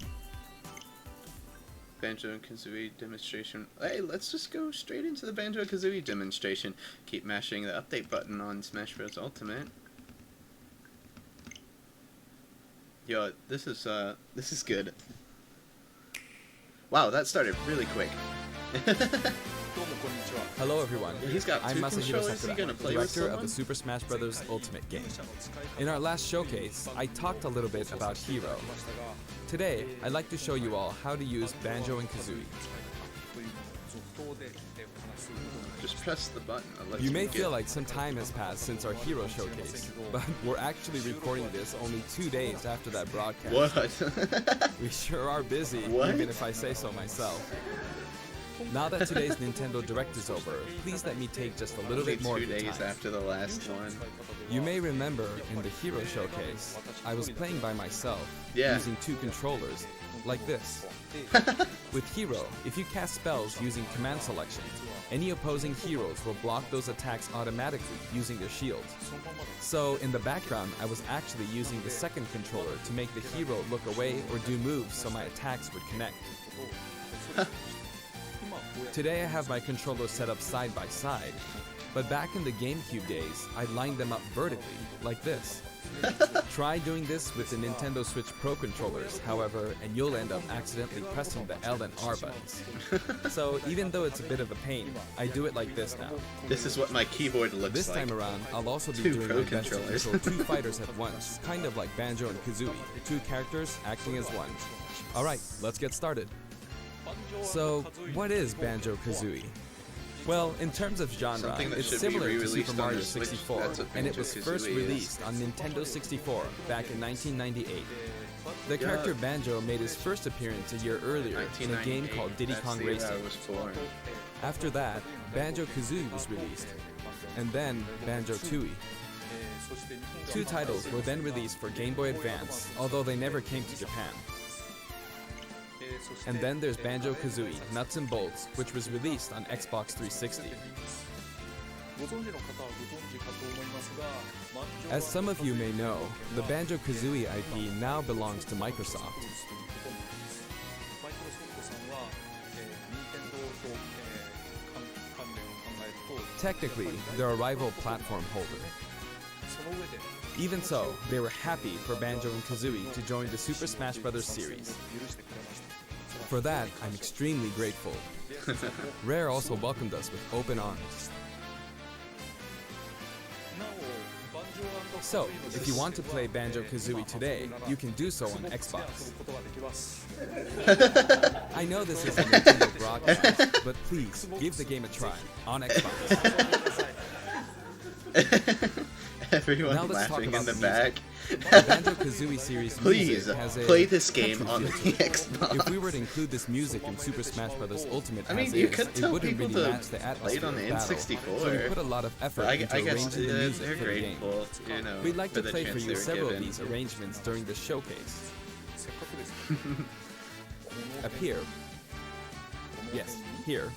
Banjo and Kazooie demonstration. Hey, let's just go straight into the Banjo and Kazooie demonstration. Keep mashing the update button on Smash Bros. Ultimate. Yo, this is good. Wow, that started really quick. Hello everyone, Yeah, he's got I'm two Masahiro controllers. He Sakura, gonna play with director of someone? the Super Smash Bros. Ultimate game. In our last showcase, I talked a little bit about Hero. Today, I'd like to show you all how to use Banjo and Kazooie. Just press the button. You may feel like some time has passed since our Hero showcase, but we're actually recording this only 2 days after that broadcast. What? We sure are busy, What? even if I say so myself. Now that today's Nintendo Direct is over, please let me take just a little Only bit more 2 of your days time. after the last one. You may remember in the Hero Showcase, I was playing by myself, Yeah. using two controllers, like this. With Hero, if you cast spells using command selection, any opposing heroes will block those attacks automatically using their shields. So in the background, I was actually using the second controller to make the hero look away or do moves so my attacks would connect. Today I have my controllers set up side by side, but back in the GameCube days, I lined them up vertically, like this. Try doing this with the Nintendo Switch Pro controllers, however, and you'll end up accidentally pressing the L and R buttons. So even though it's a bit of a pain, I do it like this now. This is what my keyboard looks This like. time around, I'll also be Two doing Pro my best to controllers. control two fighters at once, kind of like Banjo and Kazooie, two characters acting as one. Alright, let's get started. So, what is Banjo-Kazooie? Well, in terms of genre, Something that it's should be similar to re-released Super on Mario the Switch. 64, That's what and it was first Banjo-Kazooie released on Nintendo 64 back in 1998. The Yeah. character Banjo made his first appearance a year earlier in a game called Diddy That's Kong the year I Racing. was born. After that, Banjo-Kazooie was released, and then Banjo-Tooie. Two titles were then released for Game Boy Advance, although they never came to Japan. And then there's Banjo-Kazooie Nuts and Bolts, which was released on Xbox 360. As some of you may know, the Banjo-Kazooie IP now belongs to Microsoft. Technically, they're a rival platform holder. Even so, they were happy for Banjo and Kazooie to join the Super Smash Bros. Series. For that, I'm extremely grateful. Rare also welcomed us with open arms. So, if you want to play Banjo-Kazooie today, you can do so on Xbox. I know this is a Nintendo broadcast, but please, give the game a try on Xbox. Everyone Now let's talk laughing about in the the back. The Banjo-Kazooie series Please, music has a play this game country on feel the to it. Xbox. If we were to include this music in Super Smash Bros. Ultimate I mean, as you is, could it tell wouldn't people really to match the play it atmosphere on the of battle. N64. So we put a lot of effort I into guess arranging the music they're for the game. grateful, you know. We'd like for to the play for chance you they were several of given. these arrangements during the showcase. Up here. Yes, here.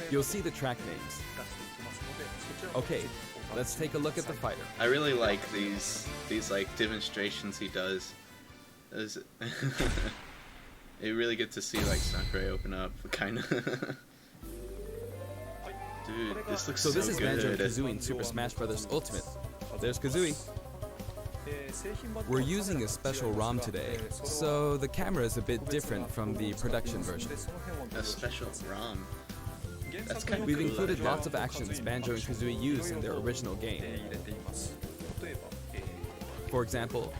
You'll see the track names. Okay, let's take a look at the fighter. I really like these like demonstrations he does. You really get to see like Sakurai open up, kind of. Dude, this looks So this is good. Banjo and Kazooie in Super Smash Bros. Ultimate. There's Kazooie. We're using a special ROM today, so the camera is a bit different from the production version. A special ROM. That's kind of We've cool, included actually. lots of actions Banjo and Kazooie used in their original game. For example,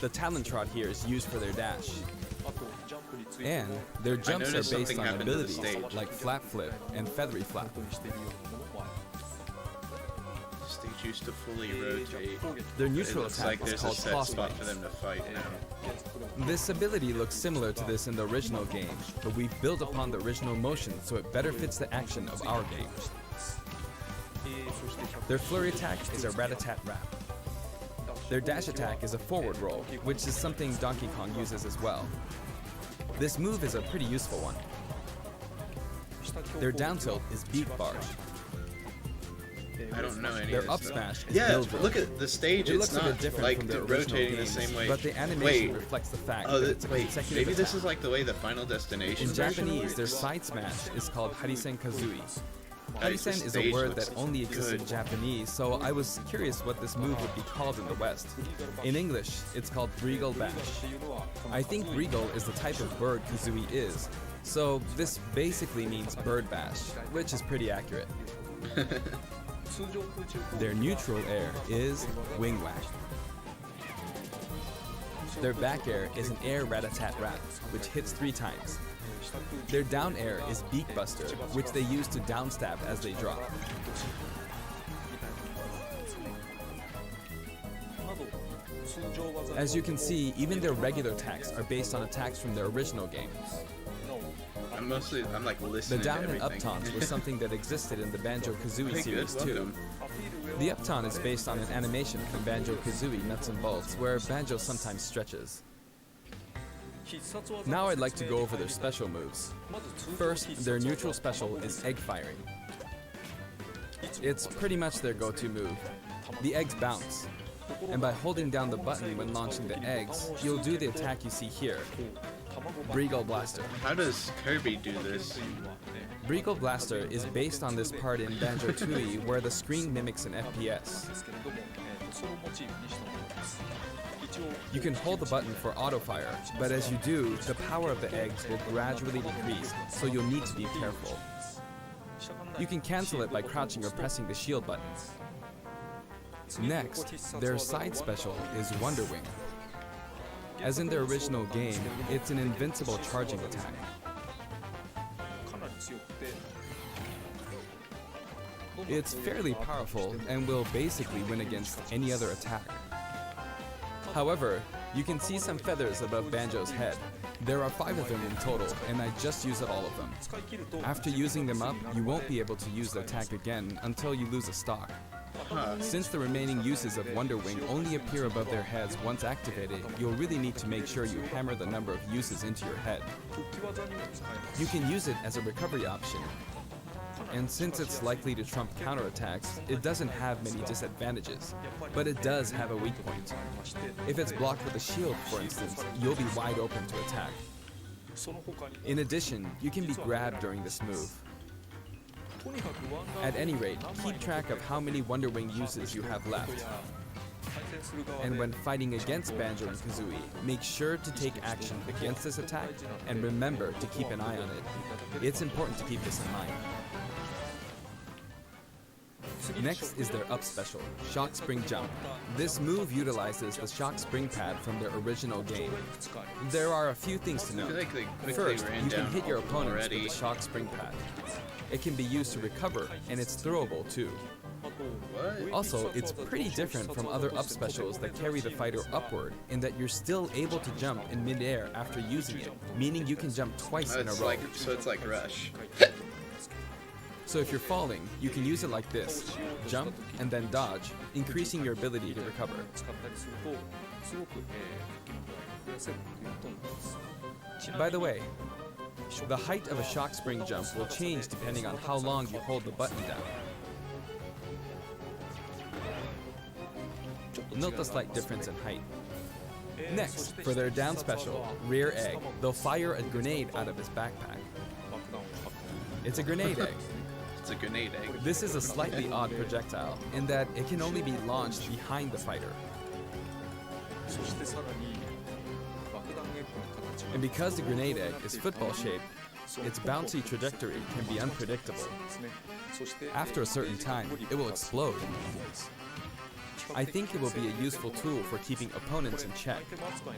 the talent trot here is used for their dash. And their jumps are noticed based something on happened to the abilities stage. like flap flip and feathery flap. Stage used to fully rotate. Their neutral It looks attack like is there's a called set cross spot lanes. for them to fight now. This ability looks similar to this in the original game, but we've built upon the original motion so it better fits the action of our game. Their flurry attack is a rat-a-tat-rap. Their dash attack is a forward roll, which is something Donkey Kong uses as well. This move is a pretty useful one. Their down tilt is beat barge. I don't know any Their of up this stuff. smash is Yeah, build drill. look at the stage. It It's looks a bit not different like from their original rotating games, the same way. but the animation Wait. reflects the fact Oh, that it's a wait. consecutive Maybe this attack. is like the way the Final Destination In version Japanese, their works? side smash is called Harisen Kazooie. Guys, the Harisen is a stage word looks that only exists in good. Japanese, so I was curious what this move would be called in the West. In English, it's called Breagle Bash. I think Breagle is the type of bird Kazooie is, so this basically means bird bash, which is pretty accurate. Their neutral air is Wing Whack. Their back air is an air rat-a-tat-rat, which hits 3 times. Their down air is Beak Buster, which they use to downstab as they drop. As you can see, even their regular attacks are based on attacks from their original game. I'm like The listening down to and up everything. taunts was something that existed in the Banjo-Kazooie Okay, series good, too. welcome. The up taunt is based on an animation from Banjo-Kazooie Nuts and Bolts, where Banjo sometimes stretches. Now I'd like to go over their special moves. First, their neutral special is egg firing. It's pretty much their go-to move. The eggs bounce, and by holding down the button when launching the eggs, you'll do the attack you see here, Breagle Blaster. How does Kirby do this? Breagle Blaster is based on this part in Banjo-Tooie where the screen mimics an FPS. You can hold the button for auto fire, but as you do, the power of the eggs will gradually decrease, so you'll need to be careful. You can cancel it by crouching or pressing the shield button. Next, their side special is Wonder Wing. As in their original game, it's an invincible charging attack. It's fairly powerful and will basically win against any other attack. However, you can see some feathers above Banjo's head. There are 5 of them in total, and I just used all of them. After using them up, you won't be able to use the attack again until you lose a stock. Since the remaining uses of Wonder Wing only appear above their heads once activated, you'll really need to make sure you hammer the number of uses into your head. You can use it as a recovery option, and since it's likely to trump counterattacks, it doesn't have many disadvantages, but it does have a weak point. If it's blocked with a shield, for instance, you'll be wide open to attack. In addition, you can be grabbed during this move. At any rate, keep track of how many Wonder Wing uses you have left. And when fighting against Banjo and Kazooie, make sure to take action against this attack and remember to keep an eye on it. It's important to keep this in mind. Next is their up special, Shock Spring Jump. This move utilizes the Shock Spring pad from their original game. There are a few things to note. First, you can hit your opponents with the Shock Spring pad. It can be used to recover, and it's throwable too. Also, it's pretty different from other up specials that carry the fighter upward in that you're still able to jump in midair after using it, meaning you can jump twice in a row. So it's like Rush. So if you're falling, you can use it like this. Jump and then dodge, increasing your ability to recover. By the way, the height of a shock spring jump will change depending on how long you hold the button down. Note the slight difference in height. Next, for their down special, Rear Egg, they'll fire a grenade out of his backpack. It's a grenade egg. It's a grenade egg. This is a slightly odd projectile in that it can only be launched behind the fighter. And because the grenade egg is football shaped, its bouncy trajectory can be unpredictable. After a certain time, it will explode. I think it will be a useful tool for keeping opponents in check.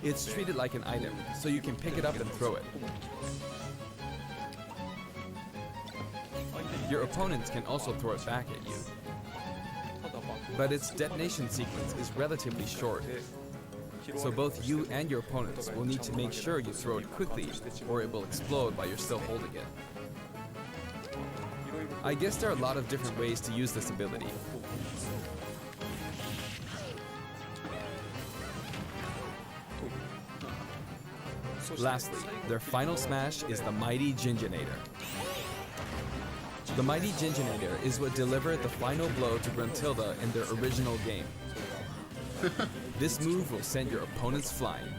It's treated like an item, so you can pick it up and throw it. Your opponents can also throw it back at you. But its detonation sequence is relatively short, so both you and your opponents will need to make sure you throw it quickly, or it will explode while you're still holding it. I guess there are a lot of different ways to use this ability. Lastly, their final smash is the Mighty Ginginator. The Mighty Ginginator is what delivered the final blow to Gruntilda in their original game. This move will send your opponents flying.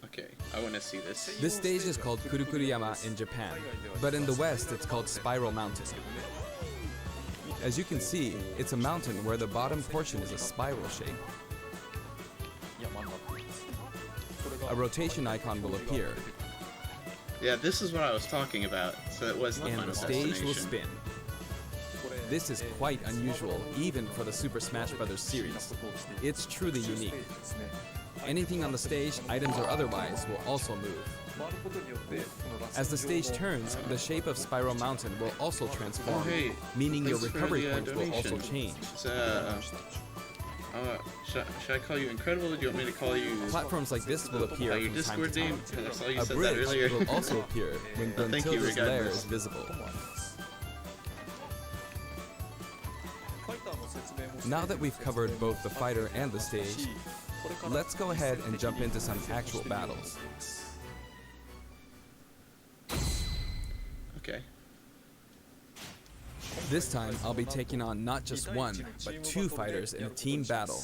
Okay, I want to see this. This stage is called Kurukuruyama in Japan, but in the West it's called Spiral Mountain. As you can see, it's a mountain where the bottom portion is a spiral shape. A rotation icon will appear. Yeah, this is what I was talking about. So it was the and final the stage will destination. spin. This is quite unusual, even for the Super Smash Bros. Series. It's truly unique. Anything on the stage, items or otherwise, will also move. As the stage turns, the shape of Spiral Mountain will also transform, meaning your thanks for recovery the, points will also donation. change. Should I call you Incredible, or do you want me to call you... Platforms like this will appear your from time Discord to time. name? I saw you A said that bridge earlier. will also appear when Thank you, Gruntilda's lair regardless. is visible. Now that we've covered both the fighter and the stage, let's go ahead and jump into some actual battles. Okay. This time, I'll be taking on not just one, but two fighters in a team battle.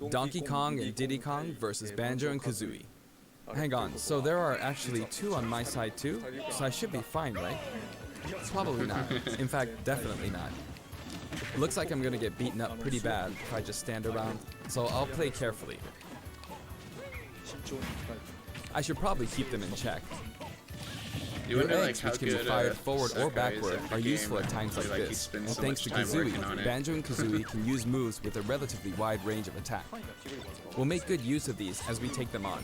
Donkey Kong and Diddy Kong versus Banjo and Kazooie. Hang on, so there are actually two on my side too? So I should be fine, right? Probably not. In fact, definitely not. Looks like I'm gonna get beaten up pretty bad if I just stand around, so I'll play carefully. I should probably keep them in check. You Your wonder, eggs, like, which how can be good, fired forward or Sakurai is backward, at the are game, useful at times like like, he this. spends And so thanks to much time working on Kazooie, it. Banjo and Kazooie can use moves with a relatively wide range of attack. We'll make good use of these as we take them on.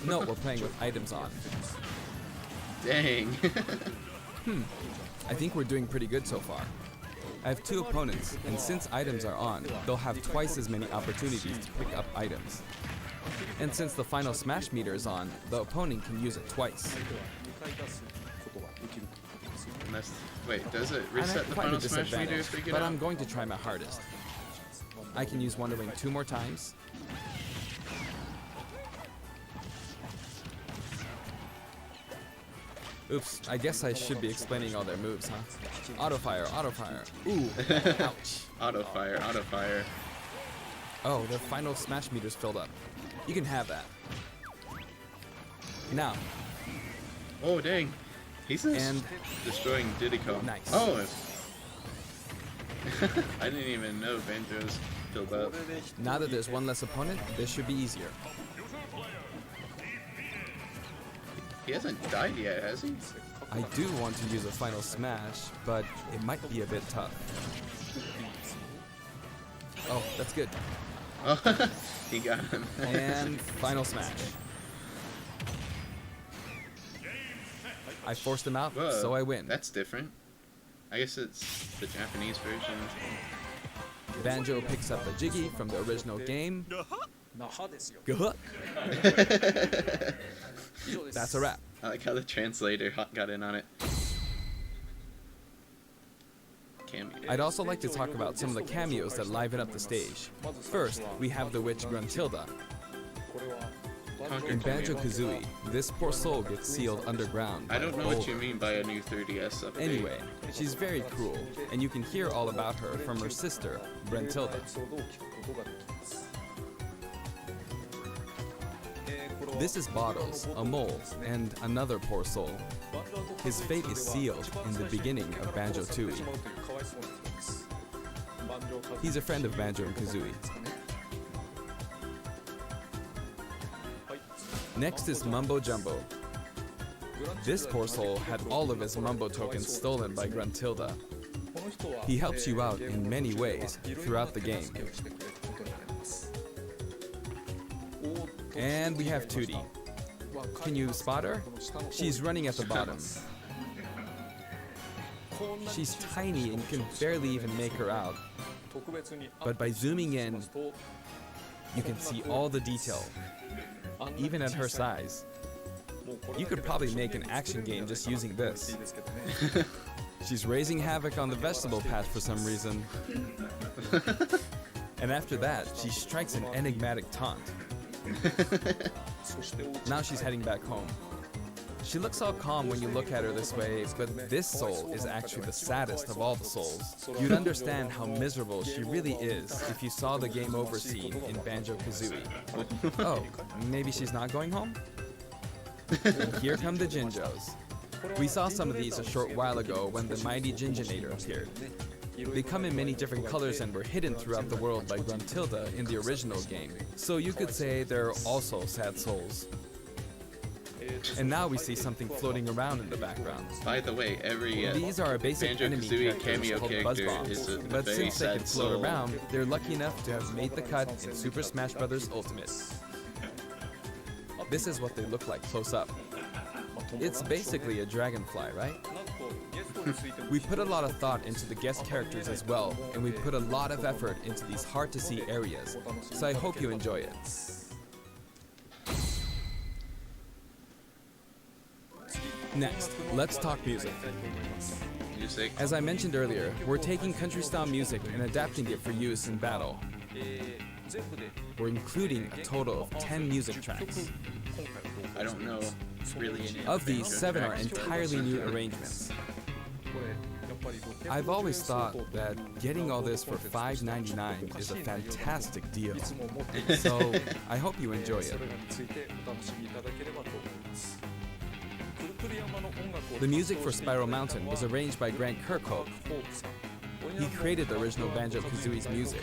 Note we're playing with items on. Dang. I think we're doing pretty good so far. I have two opponents, and since items are on, they'll have twice as many opportunities to pick up items. And since the final smash meter is on, the opponent can use it twice. Wait, does it I'm reset at the quite a final smash meter disadvantage, if we get but out? I'm going to try my hardest. I can use Wonder Wing 2 more times. Oops, I guess I should be explaining all their moves, huh? Auto fire, auto fire. Ooh, ouch. Auto fire, auto fire. Oh, their final smash meter's filled up. You can have that. Now. Oh, dang. He's just And destroying Diddy Kong. Nice. Oh. I didn't even know Banjo's filled up. Now that there's one less opponent, this should be easier. He hasn't died yet, has he? I do want to use a final smash, but it might be a bit tough. Oh, that's good. Oh, he got him. And final smash. I forced him out, Whoa, so I win. That's different. I guess it's the Japanese version. Banjo picks up a Jiggy from the original game. Guh. That's a wrap. I like how the translator got in on it. Cameo. I'd also like to talk about some of the cameos that liven up the stage. First, we have the witch Gruntilda. In Banjo-Kazooie, this poor soul gets sealed underground. I don't know what you mean by a new 3DS update. Anyway, she's very cruel, and you can hear all about her from her sister, Gruntilda. This is Bottles, a mole, and another poor soul. His fate is sealed in the beginning of Banjo-Tooie. He's a friend of Banjo and Kazooie. Next is Mumbo Jumbo. This poor soul had all of his Mumbo tokens stolen by Gruntilda. He helps you out in many ways throughout the game. And we have Tootie. Can you spot her? She's running at the bottom. She's tiny and you can barely even make her out. But by zooming in, you can see all the detail, even at her size. You could probably make an action game just using this. She's raising havoc on the vegetable patch for some reason. And after that, she strikes an enigmatic taunt. Now she's heading back home. She looks all calm when you look at her this way, but this soul is actually the saddest of all the souls. You'd understand how miserable she really is if you saw the game over scene in Banjo-Kazooie. Oh, maybe she's not going home? Here come the Jinjos. We saw some of these a short while ago when the mighty Jinjonator appeared. They come in many different colors and were hidden throughout the world by Gruntilda in the original game. So you could say they're also sad souls. And now we see something floating around in the background. By the way, every these are a basic enemy Banjo-Kazooie characters cameo called character Buzzbombs. is a But very since they sad can float soul. around, they're lucky enough to have made the cut in Super Smash Bros. Ultimate. This is what they look like close up. It's basically a dragonfly, right? We put a lot of thought into the guest characters as well, and we put a lot of effort into these hard-to-see areas, so I hope you enjoy it. Next, let's talk music. Music. As I mentioned earlier, we're taking country-style music and adapting it for use in battle. We're including a total of 10 music tracks. I don't know really any Of these, Banjo 7 are tracks. entirely new arrangements. I've always thought that getting all this for $5.99 is a fantastic deal. So I hope you enjoy it. The music for Spiral Mountain was arranged by Grant Kirkhope. He created the original Banjo-Kazooie's music.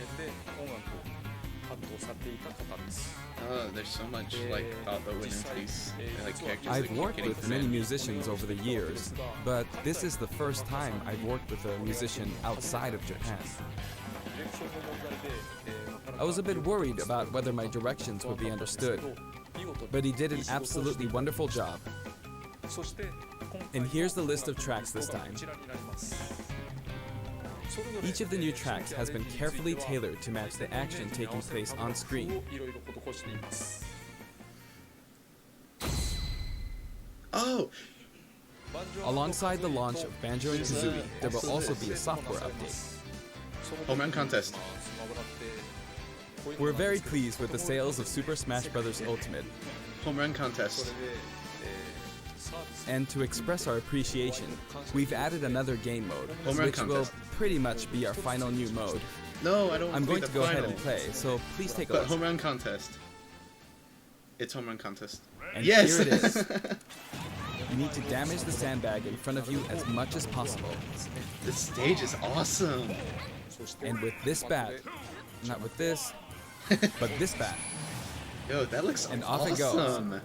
Oh, there's so much like thought that went into these like characters. I've that keep worked getting with many fit. musicians over the years, but this is the first time I've worked with a musician outside of Japan. I was a bit worried about whether my directions would be understood, but he did an absolutely wonderful job. And here's the list of tracks this time. Each of the new tracks has been carefully tailored to match the action taking place on screen. Oh! Alongside the launch of Banjo and Kazooie, there will also be a software update. Home run contest. We're very pleased with the sales of Super Smash Bros. Ultimate, Home run contest. and to express our appreciation, we've added another game mode, Home run which will contest. pretty much be our final new mode. No, I don't. I'm going the to go ahead final. and play, so please take a But listen. home run contest. It's home run contest. And Yes! here it is. You need to damage the sandbag in front of you as much as possible. This stage is awesome. And with this bat, not with this, but this bat, Yo, that looks and off awesome. it goes.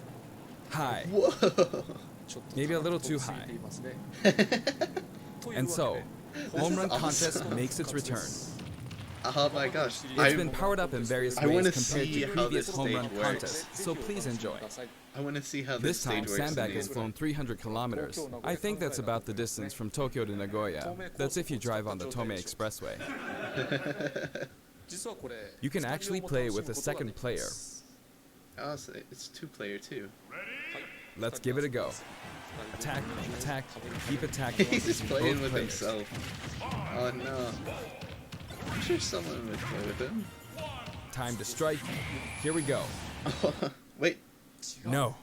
High. Whoa. Maybe a little too high. And so, home run contest makes its return. Oh my gosh. It's been powered up in various I wanna ways compared see to how previous this home stage run works. contests, so please enjoy. I want to see how This this time, stage works. sandbag in has the- flown 300 kilometers. I think that's about the distance from Tokyo to Nagoya. That's if you drive on the Tomei Expressway. You can actually play with a second player. Oh, so it's 2-player too. Let's give it a go. Attack, attack, keep attacking. He's just both playing with players. himself. Oh no. I'm sure someone would play with him. Time to strike. Here we go. Wait. No.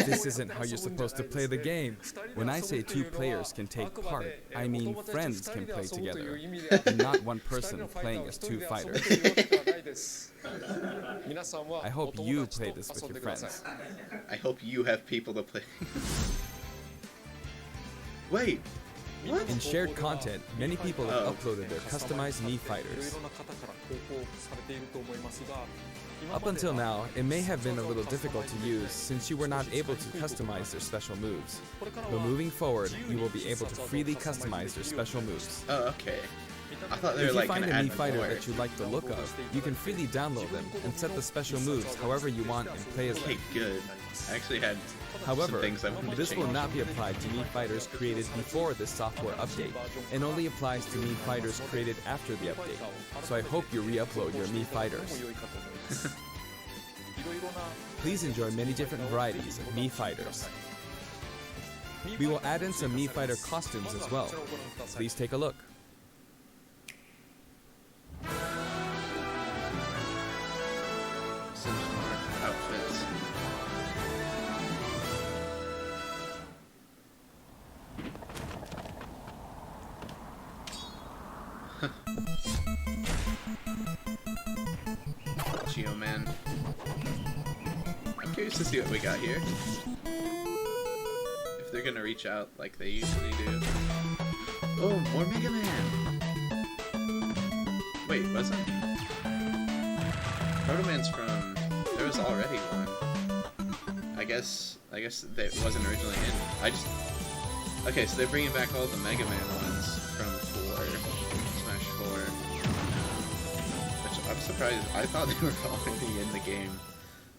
This isn't how you're supposed to play the game. When I say 2 players can take part, I mean friends can play together, and not one person playing as 2 fighters. I hope you play this with your friends. I hope you have people to play. Wait. What? In shared content, many people have uploaded their customized Mii fighters. Up until now, it may have been a little difficult to use since you were not able to customize their special moves. But moving forward, you will be able to freely customize their special moves. Oh, okay. I thought they were If you like find a gonna Mii add fighter more. that you like the look of, you can freely download them and set the special moves however you want and play as them. Okay, good. I actually had However, some things I wanted to this will change. not be applied to Mii fighters created before this software update, and only applies to Mii fighters created after the update. So I hope you re-upload your Mii fighters. Please enjoy many different varieties of Mii fighters. We will add in some Mii fighter costumes as well. Please take a look. Some more outfits. Geo-Man. I'm curious to see what we got here. If they're gonna reach out like they usually do. Oh, more Mega Man! Wait, was it? Proto Man's from... There was already one. I guess that wasn't originally in. I just... Okay, so they're bringing back all the Mega Man ones from 4, Smash 4. Which I'm surprised. I thought they were already in the game.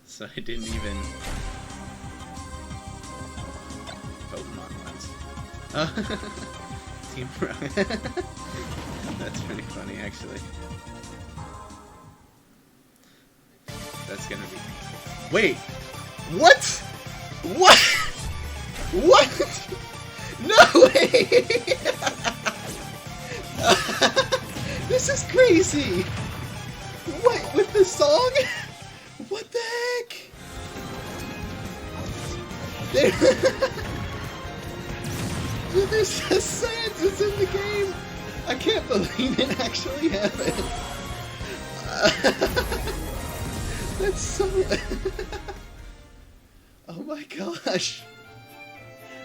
So I didn't even... Pokemon ones. Team Rocket. That's pretty funny, actually. That's gonna be... Wait! What?! What?! What?! No way! This is crazy! What? With the song? What the heck? There's a Sans is in the game! I can't believe it actually happened! That's so... Oh my gosh!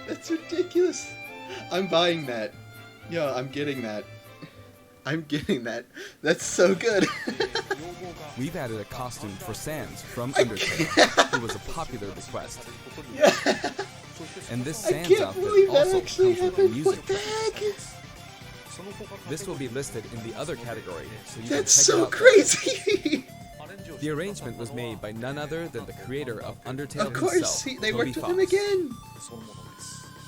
That's ridiculous! I'm buying that. Yo, I'm getting that. I'm getting that. That's so good! We've added a costume for Sans from Undertale, who was a popular request. Yeah. And this I Sans can't outfit believe that also actually comes with a happened! music What the track. heck? This will be listed in the other category, so you That's can check it so out. crazy! The arrangement was made by none other than the creator of Undertale Of course, himself, they Toby worked with Fox. him again!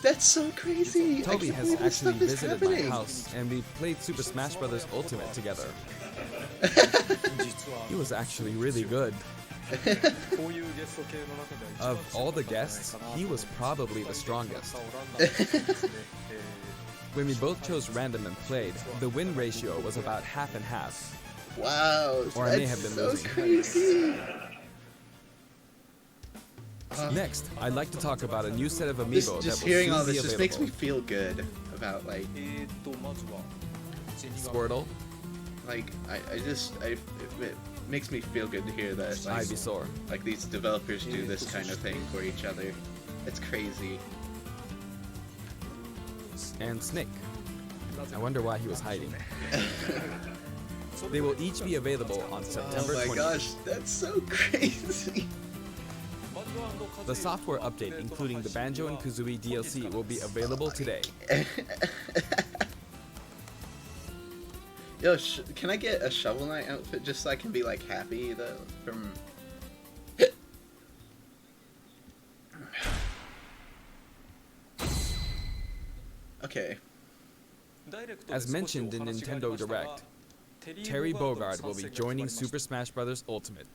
That's so crazy! Toby I can't has believe this actually stuff is visited happening. my house, and we played Super Smash Bros. Ultimate together. He was actually really good. Of all the guests, he was probably the strongest. When we both chose random and played, the win ratio was about half and half. Wow, Or I may have been so losing. crazy! Next, I'd like to talk about a new set of amiibo Just that will hearing soon all be this just available. makes me feel good about, like, Squirtle, like, makes me feel good to hear that Ivysaur. like these developers do this kind of thing for each other. It's crazy. And Snake. I wonder why he was hiding. They will each be available on September 20th. Oh my gosh, that's so crazy. The software update, including the Banjo and Kazooie DLC, will be available today. Yo, can I get a Shovel Knight outfit just so I can be like happy though? From okay. As mentioned in Nintendo Direct, Terry Bogard will be joining Super Smash Bros. Ultimate.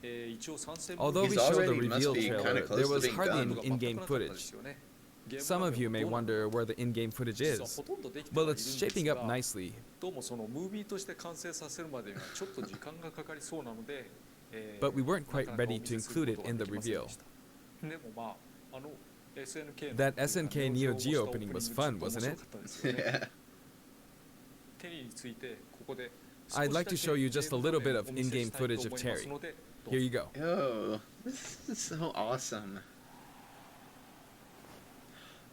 Although we showed the reveal trailer, there was hardly any in-game footage. Some of you may wonder where the in-game footage is. Well, it's shaping up nicely. But we weren't quite ready to include it in the reveal. That SNK Neo Geo opening was fun, wasn't it? Yeah. I'd like to show you just a little bit of in-game footage of Terry. Here you go. Yo, this is so awesome.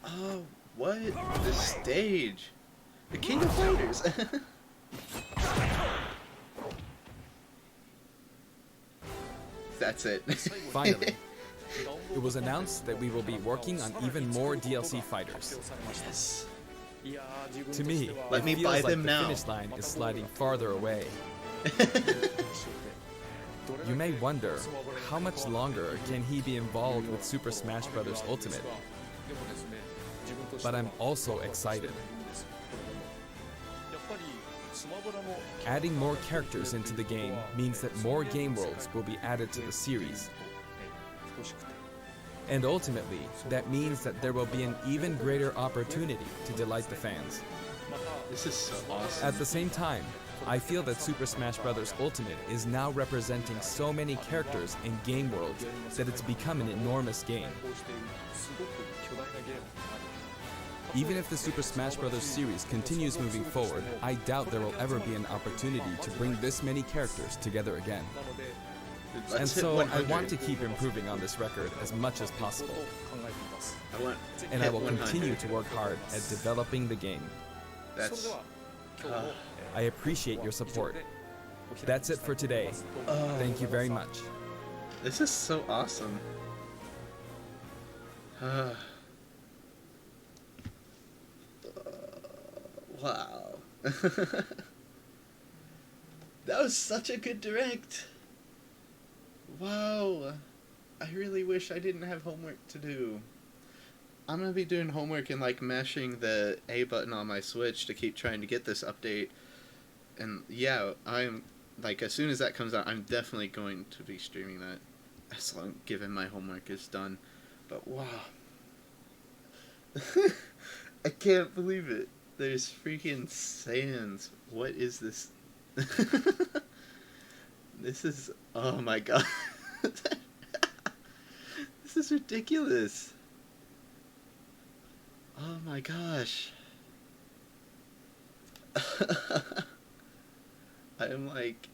Oh, what? The stage. The King of Fighters. That's it. Finally, it was announced that we will be working on even more DLC fighters. Yes. To me, Let it me feels buy like them the now. finish line is sliding farther away. You may wonder, how much longer can he be involved with Super Smash Bros. Ultimate? But I'm also excited. Adding more characters into the game means that more game worlds will be added to the series. And ultimately, that means that there will be an even greater opportunity to delight the fans. This is so awesome. At the same time, I feel that Super Smash Bros. Ultimate is now representing so many characters in game worlds that it's become an enormous game. Even if the Super Smash Bros. Series continues moving forward, I doubt there will ever be an opportunity to bring this many characters together again. And Let's hit so I 100. want to keep improving on this record as much as possible. And I hit will 100. continue to work hard at developing the game. That's I appreciate your support. That's it for today. Thank you very much. this is so awesome. Wow. That was such a good direct. Wow. I really wish I didn't have homework to do. I'm gonna be doing homework and like mashing the A button on my Switch to keep trying to get this update. And yeah, I'm like, as soon as that comes out, I'm definitely going to be streaming that, as long given my homework is done. But wow. I can't believe it. There's freaking sands. What is this? This is, oh my god. This is ridiculous. Oh my gosh. I am like,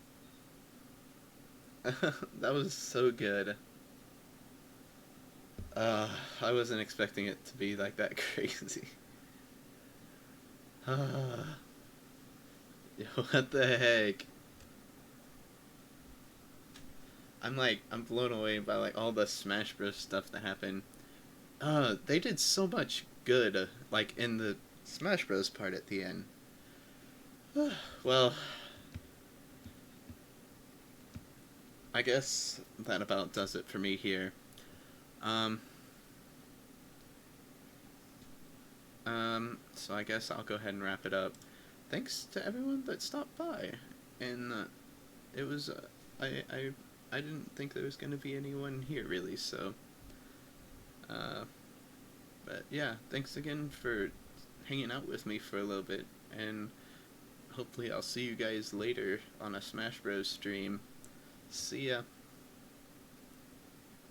that was so good. I wasn't expecting it to be like that crazy. Yo, what the heck? I'm blown away by like all the Smash Bros stuff that happened. They did so much good, like in the Smash Bros part at the end. Well, I guess that about does it for me here. So I guess I'll go ahead and wrap it up. Thanks to everyone that stopped by, and it was I didn't think there was gonna be anyone here really, so but yeah, thanks again for hanging out with me for a little bit, and hopefully I'll see you guys later on a Smash Bros stream. See ya.